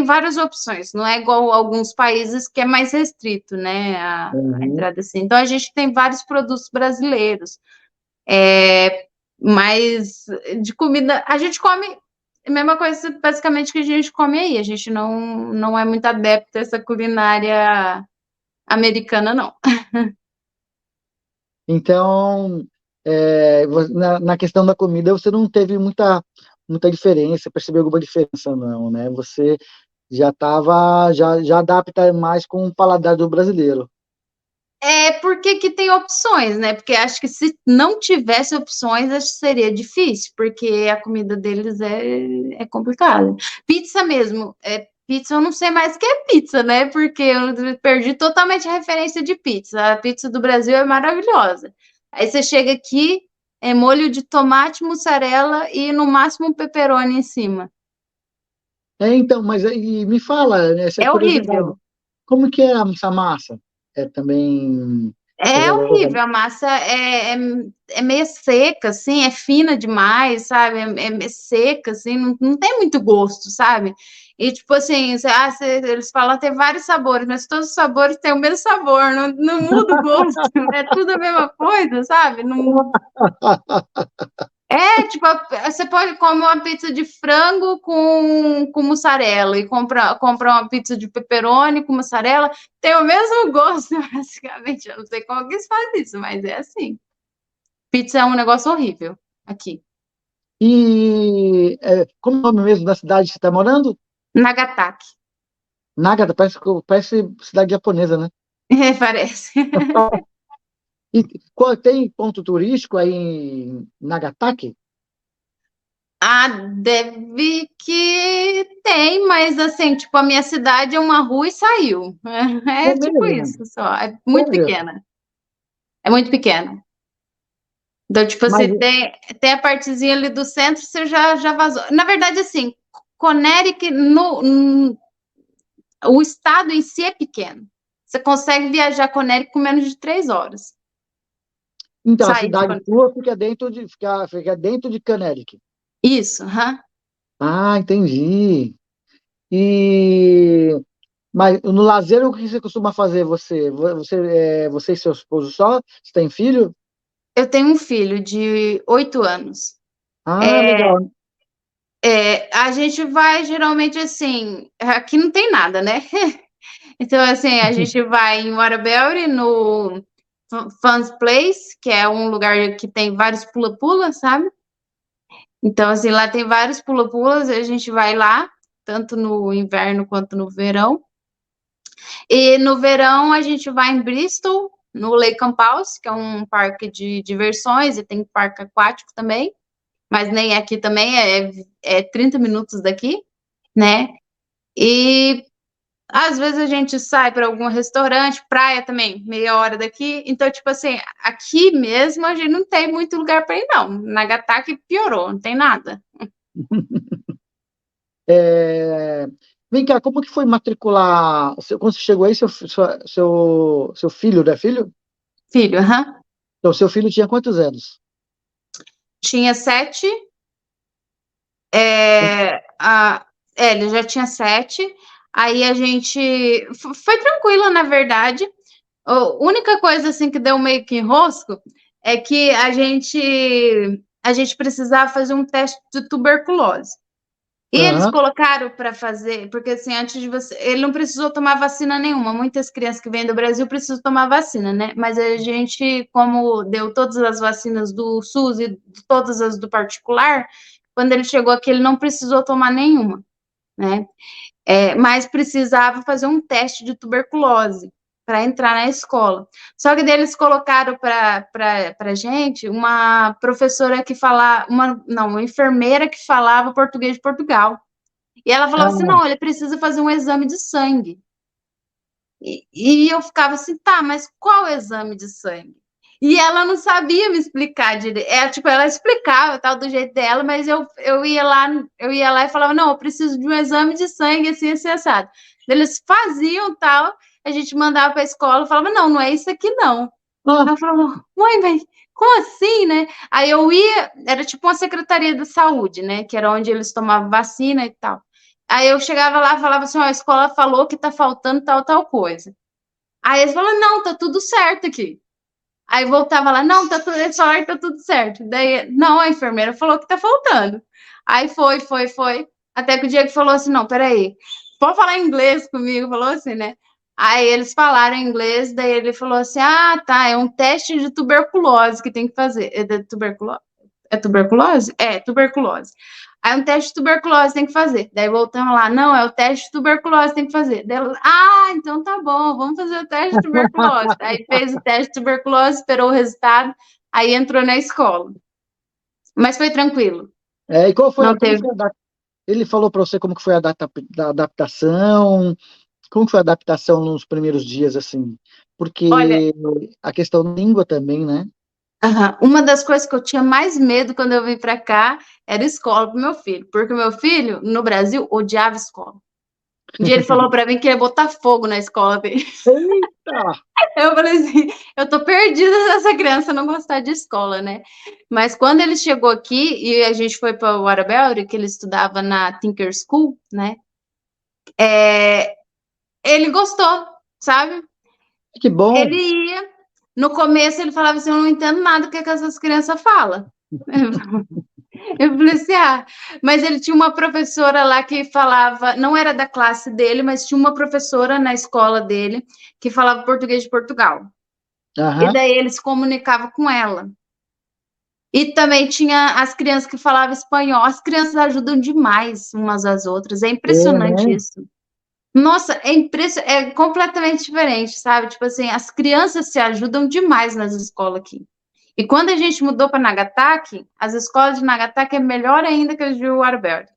várias opções. Não é igual a alguns países que é mais restrito, né? A Uhum. entrada assim. Então a gente tem vários produtos brasileiros. Mas de comida, a gente come a mesma coisa basicamente que a gente come aí. A gente não é muito adepto a essa culinária americana, não. Então, na questão da comida, você não teve muita diferença, percebeu alguma diferença, não, né? Você já adapta mais com o paladar do brasileiro. É porque que tem opções, né? Porque acho que se não tivesse opções, acho que seria difícil, porque a comida deles é complicada. Pizza mesmo, pizza eu não sei mais o que é pizza, né? Porque eu perdi totalmente a referência de pizza. A pizza do Brasil é maravilhosa. Aí você chega aqui, é molho de tomate, mussarela e no máximo um pepperoni em cima. Então, mas aí me fala, né, essa É curiosidade, horrível. como que é essa massa? É também É horrível, a massa é meio seca, assim, é fina demais, sabe? É seca, assim, não tem muito gosto, sabe? E, tipo assim, eles falam que tem vários sabores, mas todos os sabores têm o mesmo sabor, não muda o gosto, é tudo a mesma coisa, sabe? Não, tipo, você pode comer uma pizza de frango com mussarela e comprar uma pizza de pepperoni com mussarela, tem o mesmo gosto, basicamente. Eu não sei como que eles fazem isso, mas é assim. Pizza é um negócio horrível aqui. Como é o nome mesmo da cidade que você está morando? Nagataki. Nagata, parece cidade japonesa, né? Parece. E tem ponto turístico aí em Nagataki? Ah, deve que tem, mas assim, tipo, a minha cidade é uma rua e saiu. É É tipo mesmo? isso só. É muito Sério? pequena. É muito pequena. Então, tipo Mas, assim, tem a partezinha ali do centro, você já vazou. Na verdade, assim, Conérico, o estado em si é pequeno. Você consegue viajar Conérico com menos de 3 horas. então, a Sair de cidade Conérico. sua fica dentro de Connecticut. Isso, aham. Ah, entendi. E, mas no lazer, o que você costuma fazer, você e seu esposo só? Você tem filho? Eu tenho um filho de 8 anos. Ah, legal. A gente vai geralmente assim, aqui não tem nada, né? Então, assim, a gente vai em Waterbury, no Fun's Place, que é um lugar que tem vários pula-pula, sabe? Então, assim, lá tem vários pula-pulas, a gente vai lá, tanto no inverno quanto no verão. E no verão a gente vai em Bristol, no Lake House, que é um parque de diversões, e tem parque aquático também, mas nem aqui também, é 30 minutos daqui, né? E às vezes a gente sai para algum restaurante, praia também, meia hora daqui. Então, tipo assim, aqui mesmo a gente não tem muito lugar para ir, não. Nagataki piorou, não tem nada. É, vem cá, como que foi matricular? Quando você chegou aí, seu filho, né? Filho? Filho, aham. Então, seu filho tinha quantos anos? Tinha 7, ele já tinha 7. Aí a gente foi tranquila, na verdade. A única coisa assim que deu meio que enrosco é que a gente precisava fazer um teste de tuberculose. E eles Aham. colocaram para fazer, porque assim, antes de você, ele não precisou tomar vacina nenhuma. Muitas crianças que vêm do Brasil precisam tomar vacina, né? Mas a gente, como deu todas as vacinas do SUS e todas as do particular, quando ele chegou aqui, ele não precisou tomar nenhuma, né? Mas precisava fazer um teste de tuberculose. para entrar na escola. Só que daí eles colocaram para gente uma professora que falava, uma enfermeira que falava português de Portugal. E ela falava assim, Ah, não, ele precisa fazer um exame de sangue. E eu ficava assim, tá, mas qual exame de sangue? E ela não sabia me explicar direito. Tipo, ela explicava tal do jeito dela, mas eu ia lá e falava, não, eu preciso de um exame de sangue assim, assim, assado. Eles faziam tal, a gente mandava para a escola, falava, não, não é isso aqui não. ah, Ela falava, mãe, mas como assim, né? Aí eu ia, era tipo uma secretaria da saúde, né? Que era onde eles tomavam vacina e tal. Aí eu chegava lá e falava assim, ó, a escola falou que tá faltando tal, tal coisa. Aí eles falavam, não, tá tudo certo aqui. Aí voltava lá, não, tá tudo, eles falaram que tá tudo certo. Daí, não, a enfermeira falou que tá faltando. Aí foi. Até que o Diego falou assim, não, peraí, pode falar inglês comigo, falou assim, né? Aí eles falaram inglês, daí ele falou assim, ah, tá, é um teste de tuberculose que tem que fazer. É de tuberculose? É tuberculose? É, tuberculose. Aí um teste de tuberculose tem que fazer. Daí voltamos lá, não, é o teste de tuberculose tem que fazer. Daí, então tá bom, vamos fazer o teste de tuberculose. Aí fez o teste de tuberculose, esperou o resultado, aí entrou na escola. Mas foi tranquilo. e qual foi Não como teve. foi ele falou para você como que foi a da adaptação, como que foi a adaptação nos primeiros dias, assim? Olha, Porque a questão da língua também, né? uma das coisas que eu tinha mais medo quando eu vim para cá era escola para meu filho, porque o meu filho, no Brasil, odiava escola. Um dia ele falou para mim que ia botar fogo na escola dele. Eita! Eu falei assim, eu tô perdida dessa criança não gostar de escola, né? Mas quando ele chegou aqui e a gente foi para o Waterbury, que ele estudava na Tinker School, né? Ele gostou, sabe? Que bom! Ele ia, no começo ele falava assim, eu não entendo nada do que essas crianças falam. Eu falei assim, mas ele tinha uma professora lá que falava, não era da classe dele, mas tinha uma professora na escola dele que falava português de Portugal. E Aham. daí ele se comunicava com ela. E também tinha as crianças que falavam espanhol. As crianças ajudam demais umas às outras. É É, impressionante né? isso. Nossa, é completamente diferente, sabe? Tipo assim, as crianças se ajudam demais nas escolas aqui. E quando a gente mudou para Nagataki, as escolas de Nagataki é melhor ainda que as de Warburg.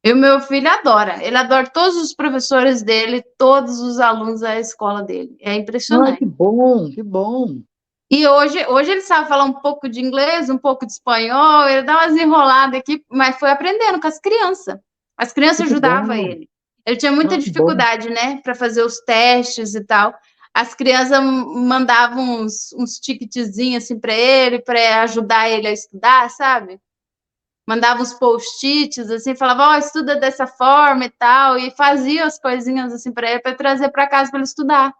E o meu filho adora. Ele adora todos os professores dele, todos os alunos da escola dele. É Ai, que impressionante. bom, que bom. E hoje ele sabe falar um pouco de inglês, um pouco de espanhol, ele dá umas enroladas aqui, mas foi aprendendo com as crianças. As crianças Que ajudavam bom. ele. Ele tinha muita Ah, que bom. dificuldade, né, para fazer os testes e tal. As crianças mandavam uns ticketzinhos assim para ajudar ele a estudar, sabe? Mandavam uns post-its assim, falava, ó, estuda dessa forma e tal, e fazia as coisinhas assim para ele, para trazer para casa para ele estudar.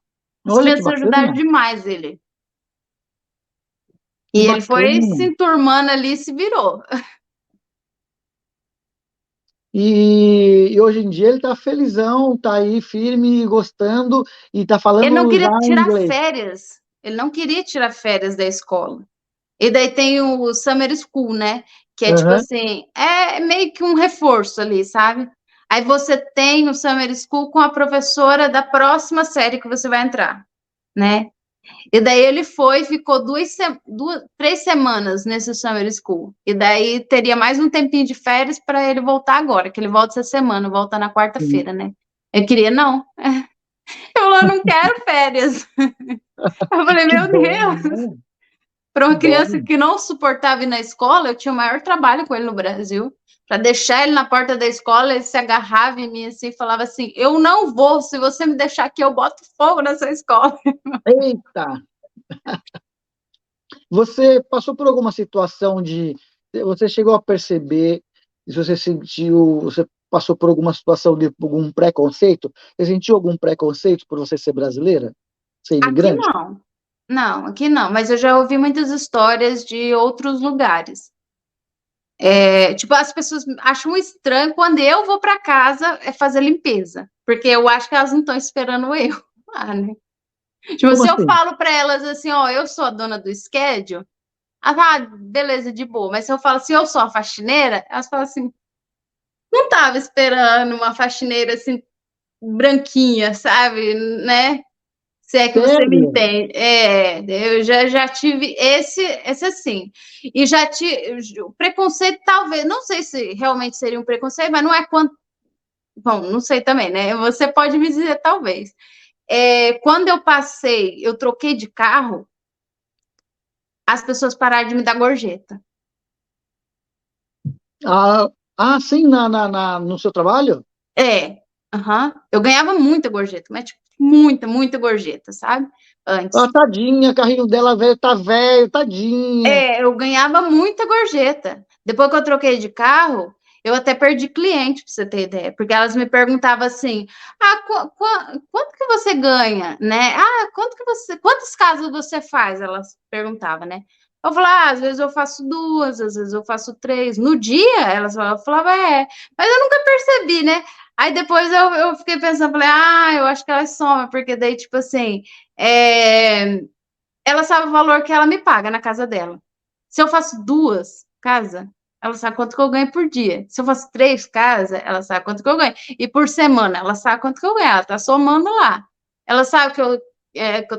As Olha que crianças ajudaram bacana, demais ele. que E ele foi se bacana. enturmando ali e se virou. E hoje em dia ele tá felizão, tá aí firme, gostando e tá Ele não falando já queria em tirar inglês. férias. Ele não queria tirar férias da escola. E daí tem o Summer School, né? Que é tipo Aham. assim, é meio que um reforço ali, sabe? Aí você tem o Summer School com a professora da próxima série que você vai entrar, né? E daí ele foi, ficou 3 semanas nesse Summer School. E daí teria mais um tempinho de férias para ele voltar agora, que ele volta essa semana, volta na Sim. quarta-feira, né? Eu queria, não. Eu falei, eu não quero férias. Eu falei, Que meu bom, Deus. né? Para Que uma criança bom. que não suportava ir na escola, eu tinha o maior trabalho com ele no Brasil. Para deixar ele na porta da escola, ele se agarrava em mim assim, e falava assim: eu não vou, se você me deixar aqui, eu boto fogo nessa escola. Eita! Você passou por alguma situação de. Você chegou a perceber, se você sentiu, você passou por alguma situação de algum preconceito? Você sentiu algum preconceito por você ser brasileira? Ser Aqui imigrante? não. Não, aqui não, mas eu já ouvi muitas histórias de outros lugares. Tipo, as pessoas acham estranho quando eu vou para casa fazer limpeza, porque eu acho que elas não estão esperando eu. Né? Tipo, Como se eu assim? falo para elas assim, ó, eu sou a dona do schedule, elas falam, beleza, de boa. Mas se eu falo assim, eu sou a faxineira, elas falam assim, não estava esperando uma faxineira assim, branquinha, sabe, né? Se é que você me Sério? entende. Eu já tive esse assim. E já tive. O preconceito, talvez, não sei se realmente seria um preconceito, mas não é quanto. Bom, não sei também, né? Você pode me dizer, talvez. Quando eu troquei de carro, as pessoas pararam de me dar gorjeta. Ah, sim, no seu trabalho? Eu ganhava muita gorjeta, mas tipo, muita, muita gorjeta, sabe? Antes. Tadinha, carrinho dela velho, tadinha. Eu ganhava muita gorjeta. Depois que eu troquei de carro, eu até perdi cliente, para você ter ideia, porque elas me perguntavam assim: quanto que você ganha, né? Quantas casas você faz? Elas perguntavam, né? Eu falava, às vezes eu faço duas, às vezes eu faço três. No dia, elas falavam, mas eu nunca percebi, né? Aí depois eu fiquei pensando, falei, eu acho que elas somam, porque daí, tipo assim, ela sabe o valor que ela me paga na casa dela. Se eu faço duas casas, ela sabe quanto que eu ganho por dia. Se eu faço três casas, ela sabe quanto que eu ganho. E por semana, ela sabe quanto que eu ganho. Ela tá somando lá. Ela sabe que eu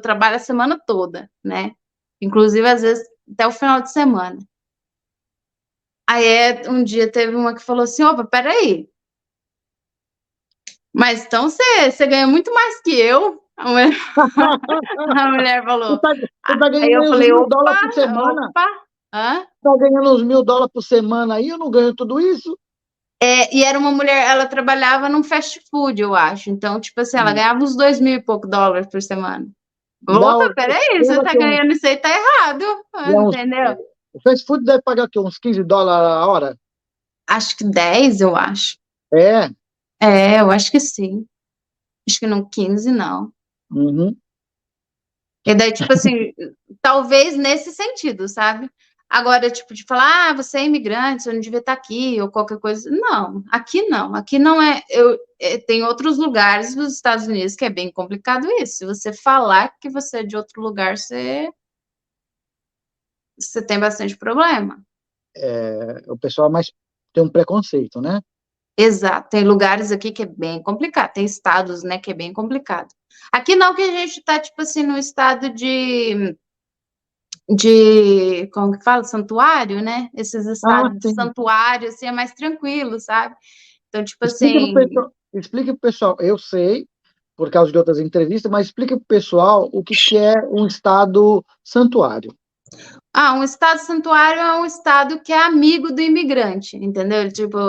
trabalho a semana toda, né? Inclusive, às vezes, até o final de semana. Aí, um dia teve uma que falou assim, opa, peraí. Mas então você ganha muito mais que eu. A mulher falou. Você tá Aí ganhando eu aí uns falei, 1.000 dólares por semana? opa. Hã? Tá ganhando uns 1.000 dólares por semana aí, eu não ganho tudo isso? E era uma mulher, ela trabalhava num fast food, eu acho. Então, tipo assim, ela Hum. ganhava uns 2.000 e poucos dólares por semana. Dá, Opa, peraí, você leva tá que uns, ganhando isso aí, tá errado, dá uns, entendeu? o fast food deve pagar aqui uns 15 dólares a hora. Acho que 10, eu acho. É. Eu acho que sim. Acho que não 15, não. Uhum. E daí, tipo assim, talvez nesse sentido, sabe? Agora, tipo, de falar, você é imigrante, você não devia estar aqui, ou qualquer coisa. Não, aqui não. Aqui não é. Tem outros lugares dos Estados Unidos que é bem complicado isso. Se você falar que você é de outro lugar, você tem bastante problema. O pessoal mais tem um preconceito, né? Exato. Tem lugares aqui que é bem complicado. Tem estados, né, que é bem complicado. Aqui não, que a gente tá, tipo assim, no estado como que fala? Santuário, né? Esses estados de Sim. santuário, assim, é mais tranquilo, sabe? Então, tipo Explique pro assim, pessoal, explique pro pessoal. Eu sei, por causa de outras entrevistas, mas explique pro pessoal o que que é um estado santuário. um estado santuário é um estado que é amigo do imigrante, entendeu?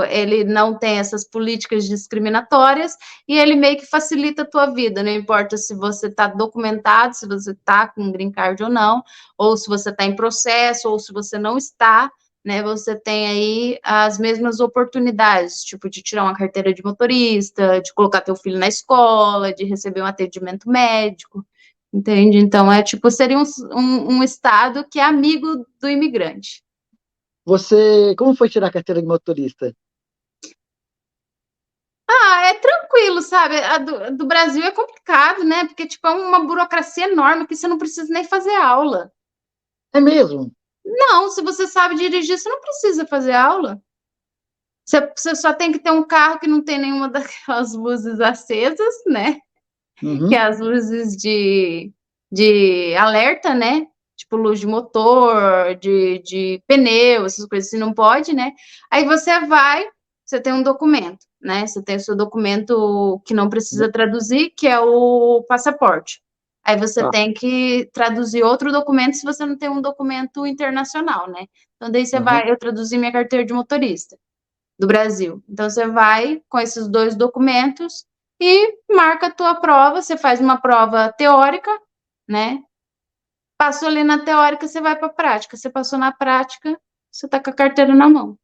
Ele não tem essas políticas discriminatórias e ele meio que facilita a tua vida, não importa se você está documentado, se você está com green card ou não, ou se você está em processo, ou se você não está, né? Você tem aí as mesmas oportunidades, tipo de tirar uma carteira de motorista, de colocar teu filho na escola, de receber um atendimento médico. Entende? Então, seria um estado que é amigo do imigrante. Como foi tirar a carteira de motorista? É tranquilo, sabe? A do Brasil é complicado, né? Porque, tipo, é uma burocracia enorme que você não precisa nem fazer aula. É mesmo? Não, se você sabe dirigir, você não precisa fazer aula. Você só tem que ter um carro que não tem nenhuma daquelas luzes acesas, né? Que é Uhum. as luzes de alerta, né? Tipo luz de motor, de pneu, essas coisas assim, não pode, né? Aí você tem um documento, né? Você tem o seu documento que não precisa traduzir, que é o passaporte. Aí você Tá. tem que traduzir outro documento se você não tem um documento internacional, né? Então, daí Uhum. eu traduzi minha carteira de motorista do Brasil. Então, você vai com esses dois documentos e marca a tua prova, você faz uma prova teórica, né? Passou ali na teórica, você vai para a prática. Você passou na prática, você está com a carteira na mão.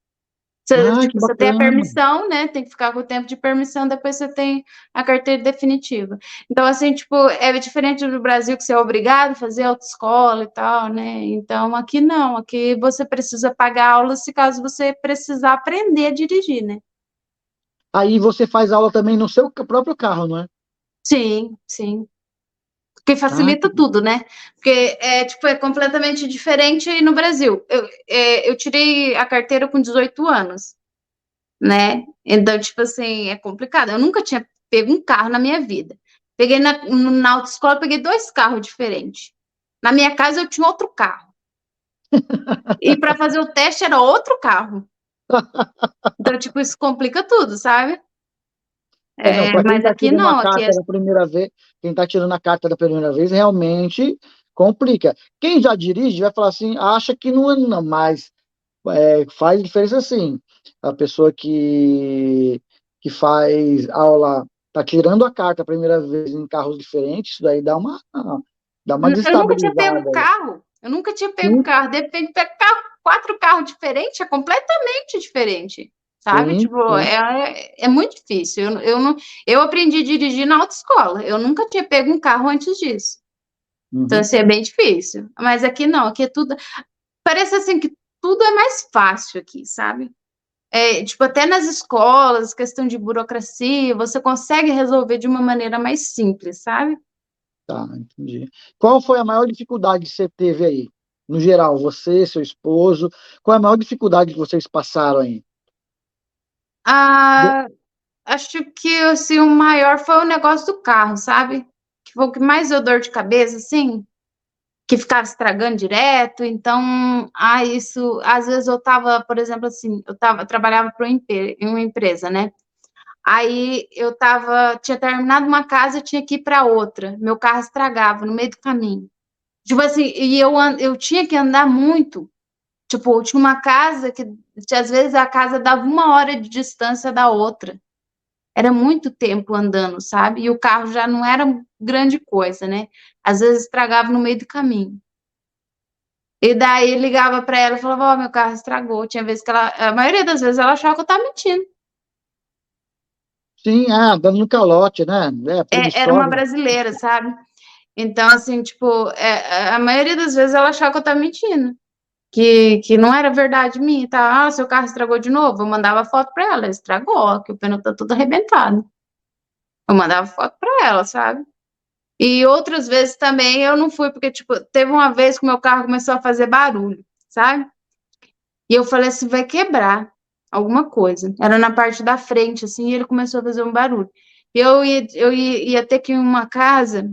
Que Você tem a bacana. permissão, né? Tem que ficar com o tempo de permissão, depois você tem a carteira definitiva. Então, assim, tipo, é diferente do Brasil que você é obrigado a fazer autoescola e tal, né? Então, aqui não, aqui você precisa pagar aulas se caso você precisar aprender a dirigir, né? Aí você faz aula também no seu próprio carro, não é? Sim, sim. Porque Ah, facilita tudo, né? Porque é completamente diferente no Brasil. Eu tirei a carteira com 18 anos, né? Então, tipo assim, é complicado. Eu nunca tinha pego um carro na minha vida. Peguei na autoescola, peguei 2 carros diferentes. Na minha casa eu tinha outro carro. E para fazer o teste era outro carro. Então, tipo, isso complica tudo, sabe? Não, para quem Mas está aqui tirando a não, aqui é. carta da primeira vez, quem está tirando a carta da primeira vez, realmente complica. Quem já dirige vai falar assim, acha que não é, não, mas faz diferença sim. A pessoa que faz aula, está tirando a carta a primeira vez em carros diferentes, isso daí dá uma Eu nunca tinha pego desestabilizada. carro. Eu nunca tinha pego Sim, carro. De repente, pego carro, 4 carros diferentes, é completamente diferente. Sabe? sim, Tipo, sim. é muito difícil. Eu aprendi a dirigir na autoescola. Eu nunca tinha pego um carro antes disso. Então, Uhum. assim, é bem difícil. Mas aqui não, aqui é tudo. Parece assim que tudo é mais fácil aqui, sabe? Tipo, até nas escolas, questão de burocracia, você consegue resolver de uma maneira mais simples, sabe? Tá, entendi. Qual foi a maior dificuldade que você teve aí? No geral, você, seu esposo, qual é a maior dificuldade que vocês passaram aí? Ah, acho que assim, o maior foi o negócio do carro, sabe? Que foi o que mais deu dor de cabeça, assim, que ficava estragando direto. Então, isso, às vezes eu tava, por exemplo, assim, eu trabalhava para uma empresa, né? Aí tinha terminado uma casa, eu tinha que ir para outra. Meu carro estragava no meio do caminho. Tipo assim, e eu tinha que andar muito. Tipo, tinha uma casa que às vezes a casa dava 1 hora de distância da outra. Era muito tempo andando, sabe? E o carro já não era grande coisa, né? Às vezes estragava no meio do caminho. E daí ligava para ela e falava: Ó, meu carro estragou. Tinha vezes que a maioria das vezes ela achava que eu tava mentindo. Sim, dando no calote, né? Era uma Preguiçosa. brasileira, sabe? Então, assim, tipo, a maioria das vezes ela achava que eu tava mentindo. Que não era verdade minha, tá? Ah, seu carro estragou de novo. Eu mandava foto pra ela, estragou, que o pneu tá todo arrebentado. Eu mandava foto pra ela, sabe? E outras vezes também eu não fui, porque, tipo, teve uma vez que o meu carro começou a fazer barulho, sabe? E eu falei assim, vai quebrar alguma coisa. Era na parte da frente, assim, e ele começou a fazer um barulho. Eu ia ter que ir em uma casa,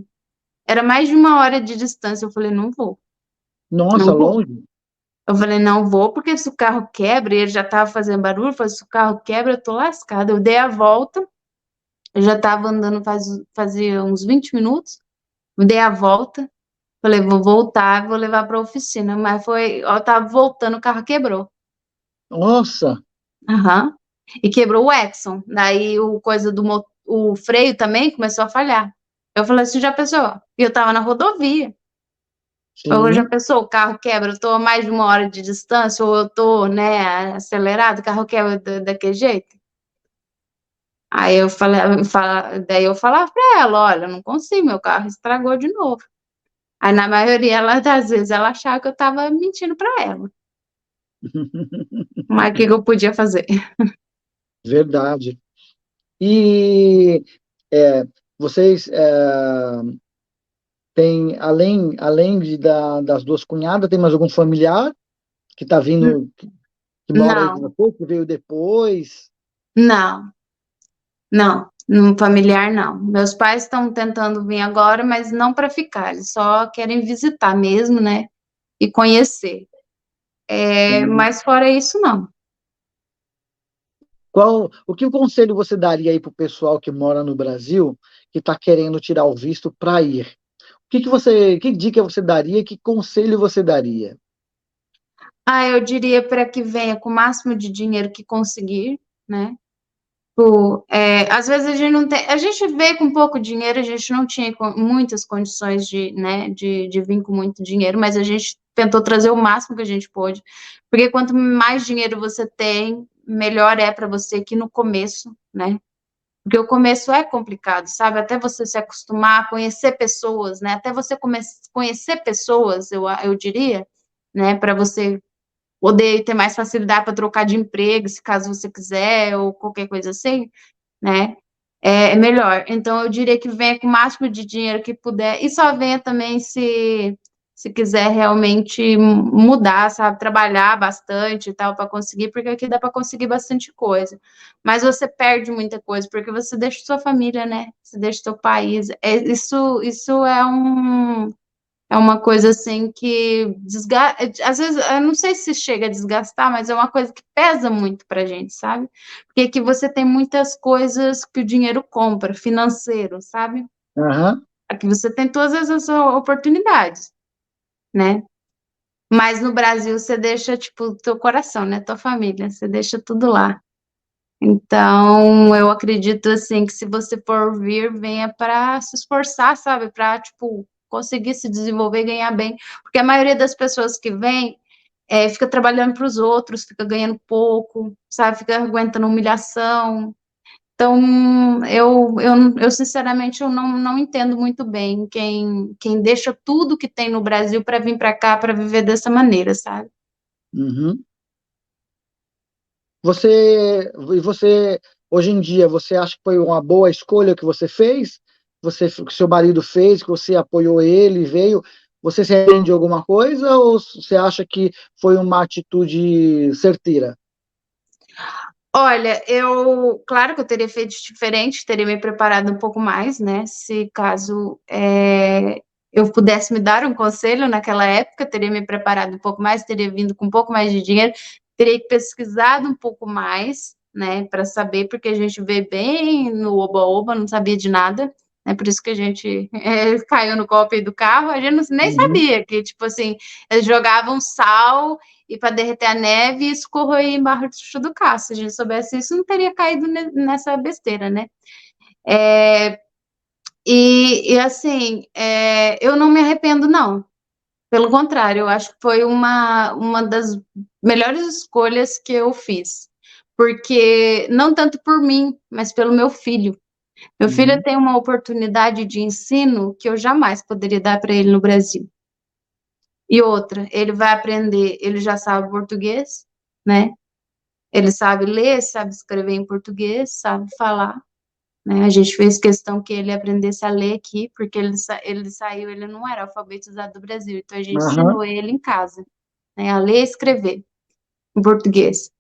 era mais de 1 hora de distância. Eu falei, não vou, Nossa, não vou. longe? Eu falei, não vou, porque se o carro quebra, e ele já tava fazendo barulho, eu falei, se o carro quebra, eu tô lascada. Eu dei a volta, eu já tava andando fazia uns 20 minutos, eu dei a volta, falei, vou voltar, vou levar pra oficina. Mas eu tava voltando, o carro quebrou. Nossa, Aham. E quebrou o Exxon. Daí o freio também começou a falhar. Eu falei assim, já pensou? E eu tava na rodovia. Ou já sim. pensou, o carro quebra, eu tô a mais de 1 hora de distância, ou eu tô, né, acelerado, o carro quebra daquele jeito. Aí daí eu falava pra ela, olha, eu não consigo, meu carro estragou de novo. Aí na maioria das vezes ela achava que eu tava mentindo pra ela. Mas o que que eu podia fazer? Verdade. E é, vocês têm, das duas cunhadas, tem mais algum familiar que está vindo, que mora aí com Não, você, que veio depois? não, não, no familiar não. Meus pais estão tentando vir agora, mas não para ficar, eles só querem visitar mesmo, né? E conhecer. Sim. Mas fora isso, não. O que conselho você daria aí para o pessoal que mora no Brasil, que está querendo tirar o visto para ir? Que dica você daria? Que conselho você daria? Eu diria para que venha com o máximo de dinheiro que conseguir, né? Às vezes a gente não tem, a gente veio com pouco dinheiro, a gente não tinha muitas condições de, né, de vir com muito dinheiro, mas a gente tentou trazer o máximo que a gente pôde, porque quanto mais dinheiro você tem, melhor é para você aqui no começo, né? Porque o começo é complicado, sabe? Até você se acostumar a conhecer pessoas, né? Até você conhecer pessoas, eu diria, né? Para você poder ter mais facilidade para trocar de emprego, se caso você quiser, ou qualquer coisa assim, né? É melhor. Então, eu diria que venha com o máximo de dinheiro que puder, e só venha também se se quiser realmente mudar, sabe, trabalhar bastante e tal para conseguir, porque aqui dá para conseguir bastante coisa. Mas você perde muita coisa, porque você deixa sua família, né? Você deixa seu país. Isso é uma coisa assim que desgasta, às vezes, eu não sei se chega a desgastar, mas é uma coisa que pesa muito pra gente, sabe? Porque aqui você tem muitas coisas que o dinheiro compra, financeiro, sabe? Aham. Aqui você tem todas essas oportunidades, né? Mas no Brasil você deixa, tipo, teu coração, né? Tua família, você deixa tudo lá. Então, eu acredito, assim, que se você for vir, venha para se esforçar, sabe? Para, tipo, conseguir se desenvolver e ganhar bem. Porque a maioria das pessoas que vem fica trabalhando para os outros, fica ganhando pouco, sabe? Fica aguentando humilhação. Então, eu sinceramente, eu não entendo muito bem quem deixa tudo que tem no Brasil para vir para cá, para viver dessa maneira, sabe? Uhum. Você, hoje em dia, você acha que foi uma boa escolha que você fez? Que seu marido fez, que você apoiou ele, veio? Você se arrepende de alguma coisa ou você acha que foi uma atitude certeira? Olha, claro que eu teria feito diferente, teria me preparado um pouco mais, né? Se caso eu pudesse me dar um conselho naquela época, teria me preparado um pouco mais, teria vindo com um pouco mais de dinheiro, teria pesquisado um pouco mais, né? Para saber, porque a gente vê bem no oba-oba, não sabia de nada, né? Por isso que a gente caiu no golpe do carro, a gente nem Uhum. sabia que, tipo assim, eles jogavam sal e para derreter a neve e escorrer embaixo do carro. Se a gente soubesse isso, não teria caído nessa besteira, né? E assim, eu não me arrependo, não. Pelo contrário, eu acho que foi uma das melhores escolhas que eu fiz. Porque, não tanto por mim, mas pelo meu filho. Meu filho Uhum. tem uma oportunidade de ensino que eu jamais poderia dar para ele no Brasil. E outra, ele vai aprender, ele já sabe português, né? Ele sabe ler, sabe escrever em português, sabe falar, né? A gente fez questão que ele aprendesse a ler aqui, porque ele saiu, ele não era alfabetizado do Brasil, então a gente Aham. ensinou ele em casa, né? A ler e escrever em português.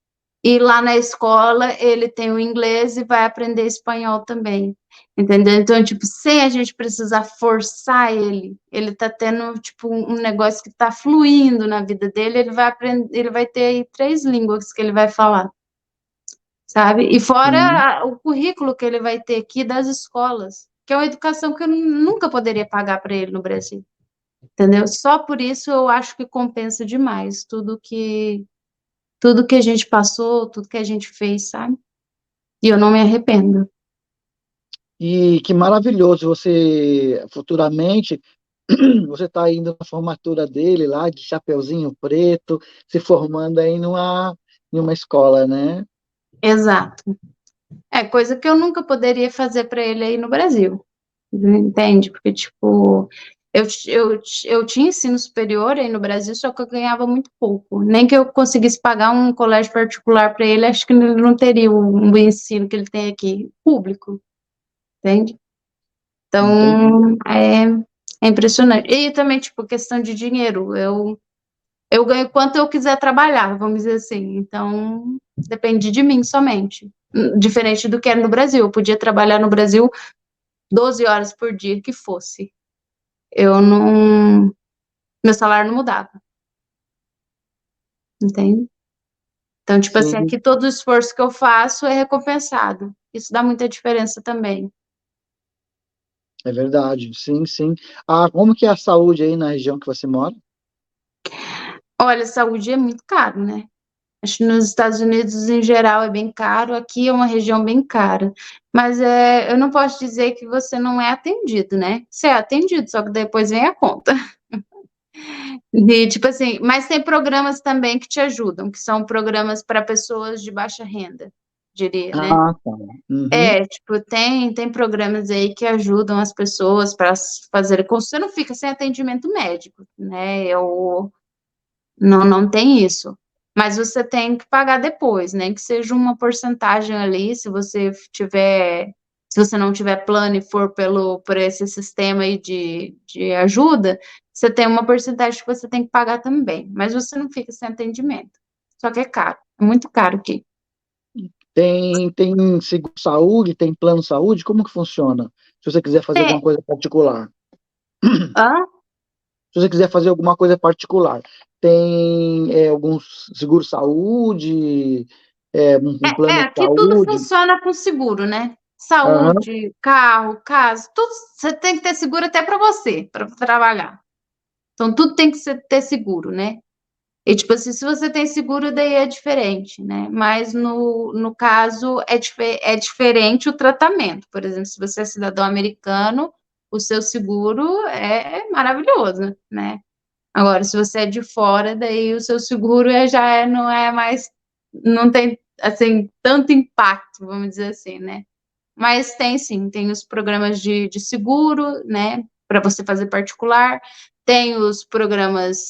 E lá na escola ele tem o inglês e vai aprender espanhol também, entendeu? Então, tipo, sem a gente precisar forçar ele tá tendo, tipo, um negócio que tá fluindo na vida dele, ele vai aprender, ele vai ter aí 3 línguas que ele vai falar, sabe? E Sim. fora o currículo que ele vai ter aqui das escolas, que é uma educação que eu nunca poderia pagar para ele no Brasil, entendeu? Só por isso eu acho que compensa demais tudo que a gente passou, tudo que a gente fez, sabe? E eu não me arrependo. E que maravilhoso você futuramente você está indo na formatura dele lá de chapeuzinho preto, se formando aí em uma escola, né? Exato. É coisa que eu nunca poderia fazer para ele aí no Brasil, entende? Porque, tipo, eu tinha ensino superior aí no Brasil, só que eu ganhava muito pouco. Nem que eu conseguisse pagar um colégio particular para ele, acho que ele não teria o ensino que ele tem aqui, público, entende? Entendi. Então, é impressionante. E também, tipo, questão de dinheiro. Eu ganho quanto eu quiser trabalhar, vamos dizer assim. Então, depende de mim somente. Diferente do que era no Brasil. Eu podia trabalhar no Brasil 12 horas por dia que fosse. Eu não. Meu salário não mudava, entende? Então, tipo assim, Sim, aqui todo o esforço que eu faço é recompensado. Isso dá muita diferença também. é verdade. Sim, sim. Ah, como que é a saúde aí na região que você mora? Olha, saúde é muito caro, né? Acho que nos Estados Unidos, em geral, é bem caro. Aqui é uma região bem cara. Mas eu não posso dizer que você não é atendido, né? Você é atendido, só que depois vem a conta. E, tipo assim, mas tem programas também que te ajudam, que são programas para pessoas de baixa renda, diria, né? Ah, tá. Uhum. Tipo, tem programas aí que ajudam as pessoas para fazer. Você não fica sem atendimento médico, né? Não tem isso. Mas você tem que pagar depois, né? Que seja uma porcentagem ali, se você não tiver plano e for por esse sistema aí de ajuda, você tem uma porcentagem que você tem que pagar também, mas você não fica sem atendimento. Só que é caro, é muito caro aqui. Tem seguro saúde, tem plano saúde, como que funciona? Se você quiser fazer alguma Tem, coisa particular. hã? Se você quiser fazer alguma coisa particular, tem alguns seguro saúde, um plano de Aqui tudo saúde. funciona com seguro, né? Aham. Saúde, carro, casa, tudo você tem que ter seguro até para você, para trabalhar. Então, tudo tem que ter seguro, né? E, tipo assim, se você tem seguro, daí é diferente, né? Mas, no caso, é diferente o tratamento. Por exemplo, se você é cidadão americano, o seu seguro é maravilhoso, né? Agora, se você é de fora, daí o seu seguro não é mais, não tem, assim, tanto impacto, vamos dizer assim, né? Mas tem sim, tem os programas de seguro, né, para você fazer particular, tem os programas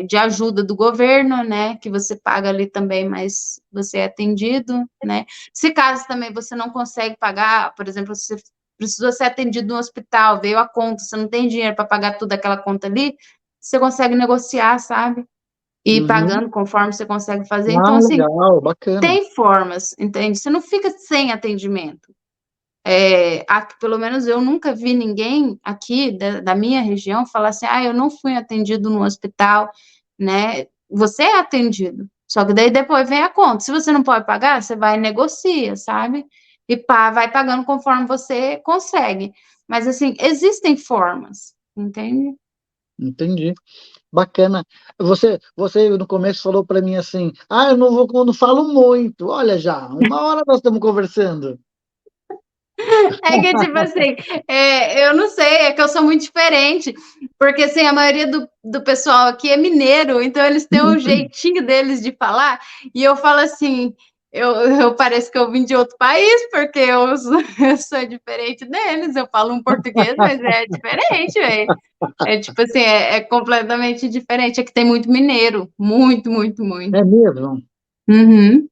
de ajuda do governo, né, que você paga ali também, mas você é atendido, né. Se caso também você não consegue pagar, por exemplo, você precisou ser atendido no hospital, veio a conta, você não tem dinheiro para pagar toda aquela conta ali, você consegue negociar, sabe? E ir Uhum. pagando conforme você consegue fazer. Então, Ah, assim, legal, bacana. tem formas, entende? Você não fica sem atendimento. Aqui, pelo menos eu nunca vi ninguém aqui da minha região falar assim, eu não fui atendido no hospital, né? Você é atendido, só que daí depois vem a conta. Se você não pode pagar, você vai e negocia, sabe? E vai pagando conforme você consegue. Mas, assim, existem formas, entende? Entendi. Bacana. Você no começo falou para mim assim: eu não vou, eu não falo muito. Olha já, uma hora nós estamos conversando. É que, tipo assim, eu não sei, é que eu sou muito diferente, porque, assim, a maioria do pessoal aqui é mineiro, então eles têm um jeitinho deles de falar, e eu falo assim, eu pareço que eu vim de outro país, porque eu sou diferente deles, eu falo um português, mas é diferente, velho. É tipo assim, é completamente diferente, aqui tem muito mineiro, muito, muito, É muito. mesmo? Uhum.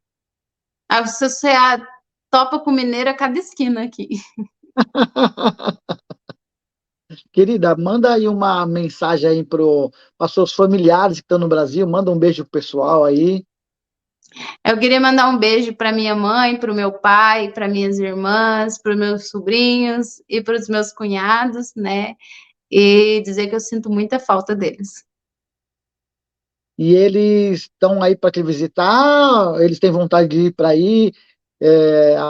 Aí você topa com mineiro a cada esquina aqui. Querida, manda aí uma mensagem aí para seus familiares que estão no Brasil, manda um beijo pro pessoal aí. Eu queria mandar um beijo para minha mãe, para o meu pai, para minhas irmãs, para os meus sobrinhos e para os meus cunhados, né? E dizer que eu sinto muita falta deles. E eles estão aí para te visitar, eles têm vontade de ir para aí,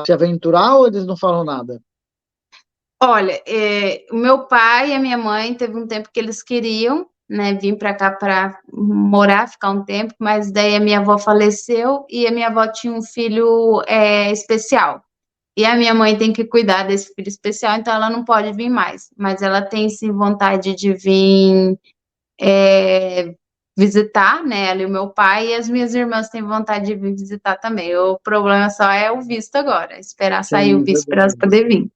se aventurar ou eles não falam nada? Olha, o meu pai e a minha mãe teve um tempo que eles queriam, né, vir para cá para morar, ficar um tempo, mas daí a minha avó faleceu e a minha avó tinha um filho especial. E a minha mãe tem que cuidar desse filho especial, então ela não pode vir mais. Mas ela tem sim vontade de vir visitar, né, ali o meu pai e as minhas irmãs têm vontade de vir visitar também. O problema só é o visto agora, esperar sair o Sim, visto para elas verdade. poder vir.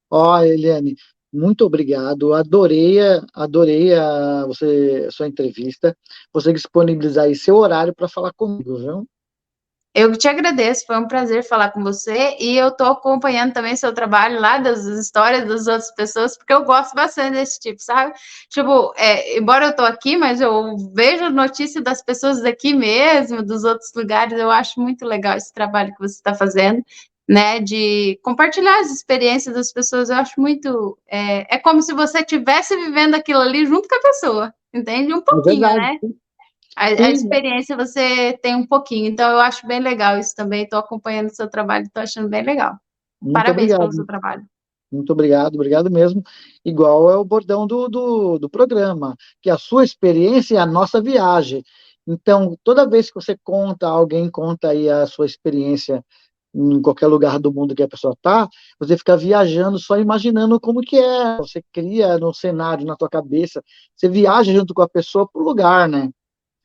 Ó, Eliane, muito obrigado. Adorei a sua entrevista. Você disponibilizar aí seu horário para falar comigo, viu? Eu que te agradeço, foi um prazer falar com você e eu estou acompanhando também seu trabalho lá, das histórias das outras pessoas, porque eu gosto bastante desse tipo, sabe? Tipo, embora eu estou aqui, mas eu vejo notícia das pessoas daqui mesmo, dos outros lugares, eu acho muito legal esse trabalho que você está fazendo, né? De compartilhar as experiências das pessoas, eu acho muito. É como se você estivesse vivendo aquilo ali junto com a pessoa, entende? Um É pouquinho, verdade. né? A Sim, experiência você tem um pouquinho, então eu acho bem legal isso também. Estou acompanhando o seu trabalho, estou achando bem legal. muito Parabéns pelo seu obrigado. trabalho. Muito obrigado, obrigado mesmo. Igual é o bordão do programa, que a sua experiência é a nossa viagem. Então, toda vez que você conta, alguém conta aí a sua experiência em qualquer lugar do mundo que a pessoa está, você fica viajando, só imaginando como que é. Você cria no cenário na tua cabeça, você viaja junto com a pessoa para o lugar, né?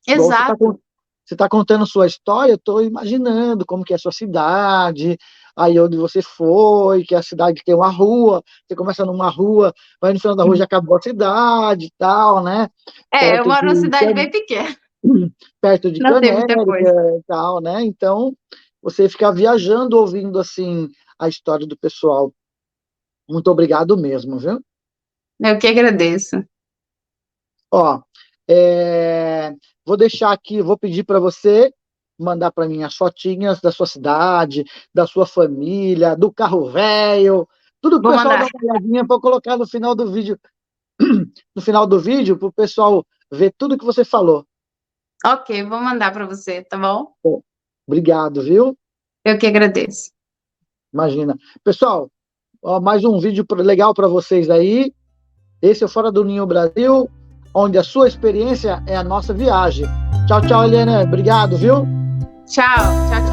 Igual Exato. você tá contando sua história, eu estou imaginando como que é a sua cidade, aí onde você foi, que a cidade tem uma rua, você começa numa rua, vai no final da rua já acabou a cidade e tal, né? Eu Perto moro numa de, cidade bem pequena, perto de não tem muita Canérica coisa. e tal, né? Então, você fica viajando ouvindo assim a história do pessoal. Muito obrigado mesmo, viu? Eu que agradeço. Ó, vou deixar aqui, vou pedir para você mandar para mim as fotinhas da sua cidade, da sua família, do carro velho, tudo para o Vou pessoal dar mandar. uma olhadinha para colocar no final do vídeo, no final do vídeo, para o pessoal ver tudo que você falou. Ok, vou mandar para você, tá bom? Bom, obrigado, viu? Eu que agradeço. Imagina. Pessoal, ó, mais um vídeo legal para vocês aí. Esse é o Fora do Ninho Brasil, onde a sua experiência é a nossa viagem. Tchau, tchau, Helena. Obrigado, viu? Tchau, tchau,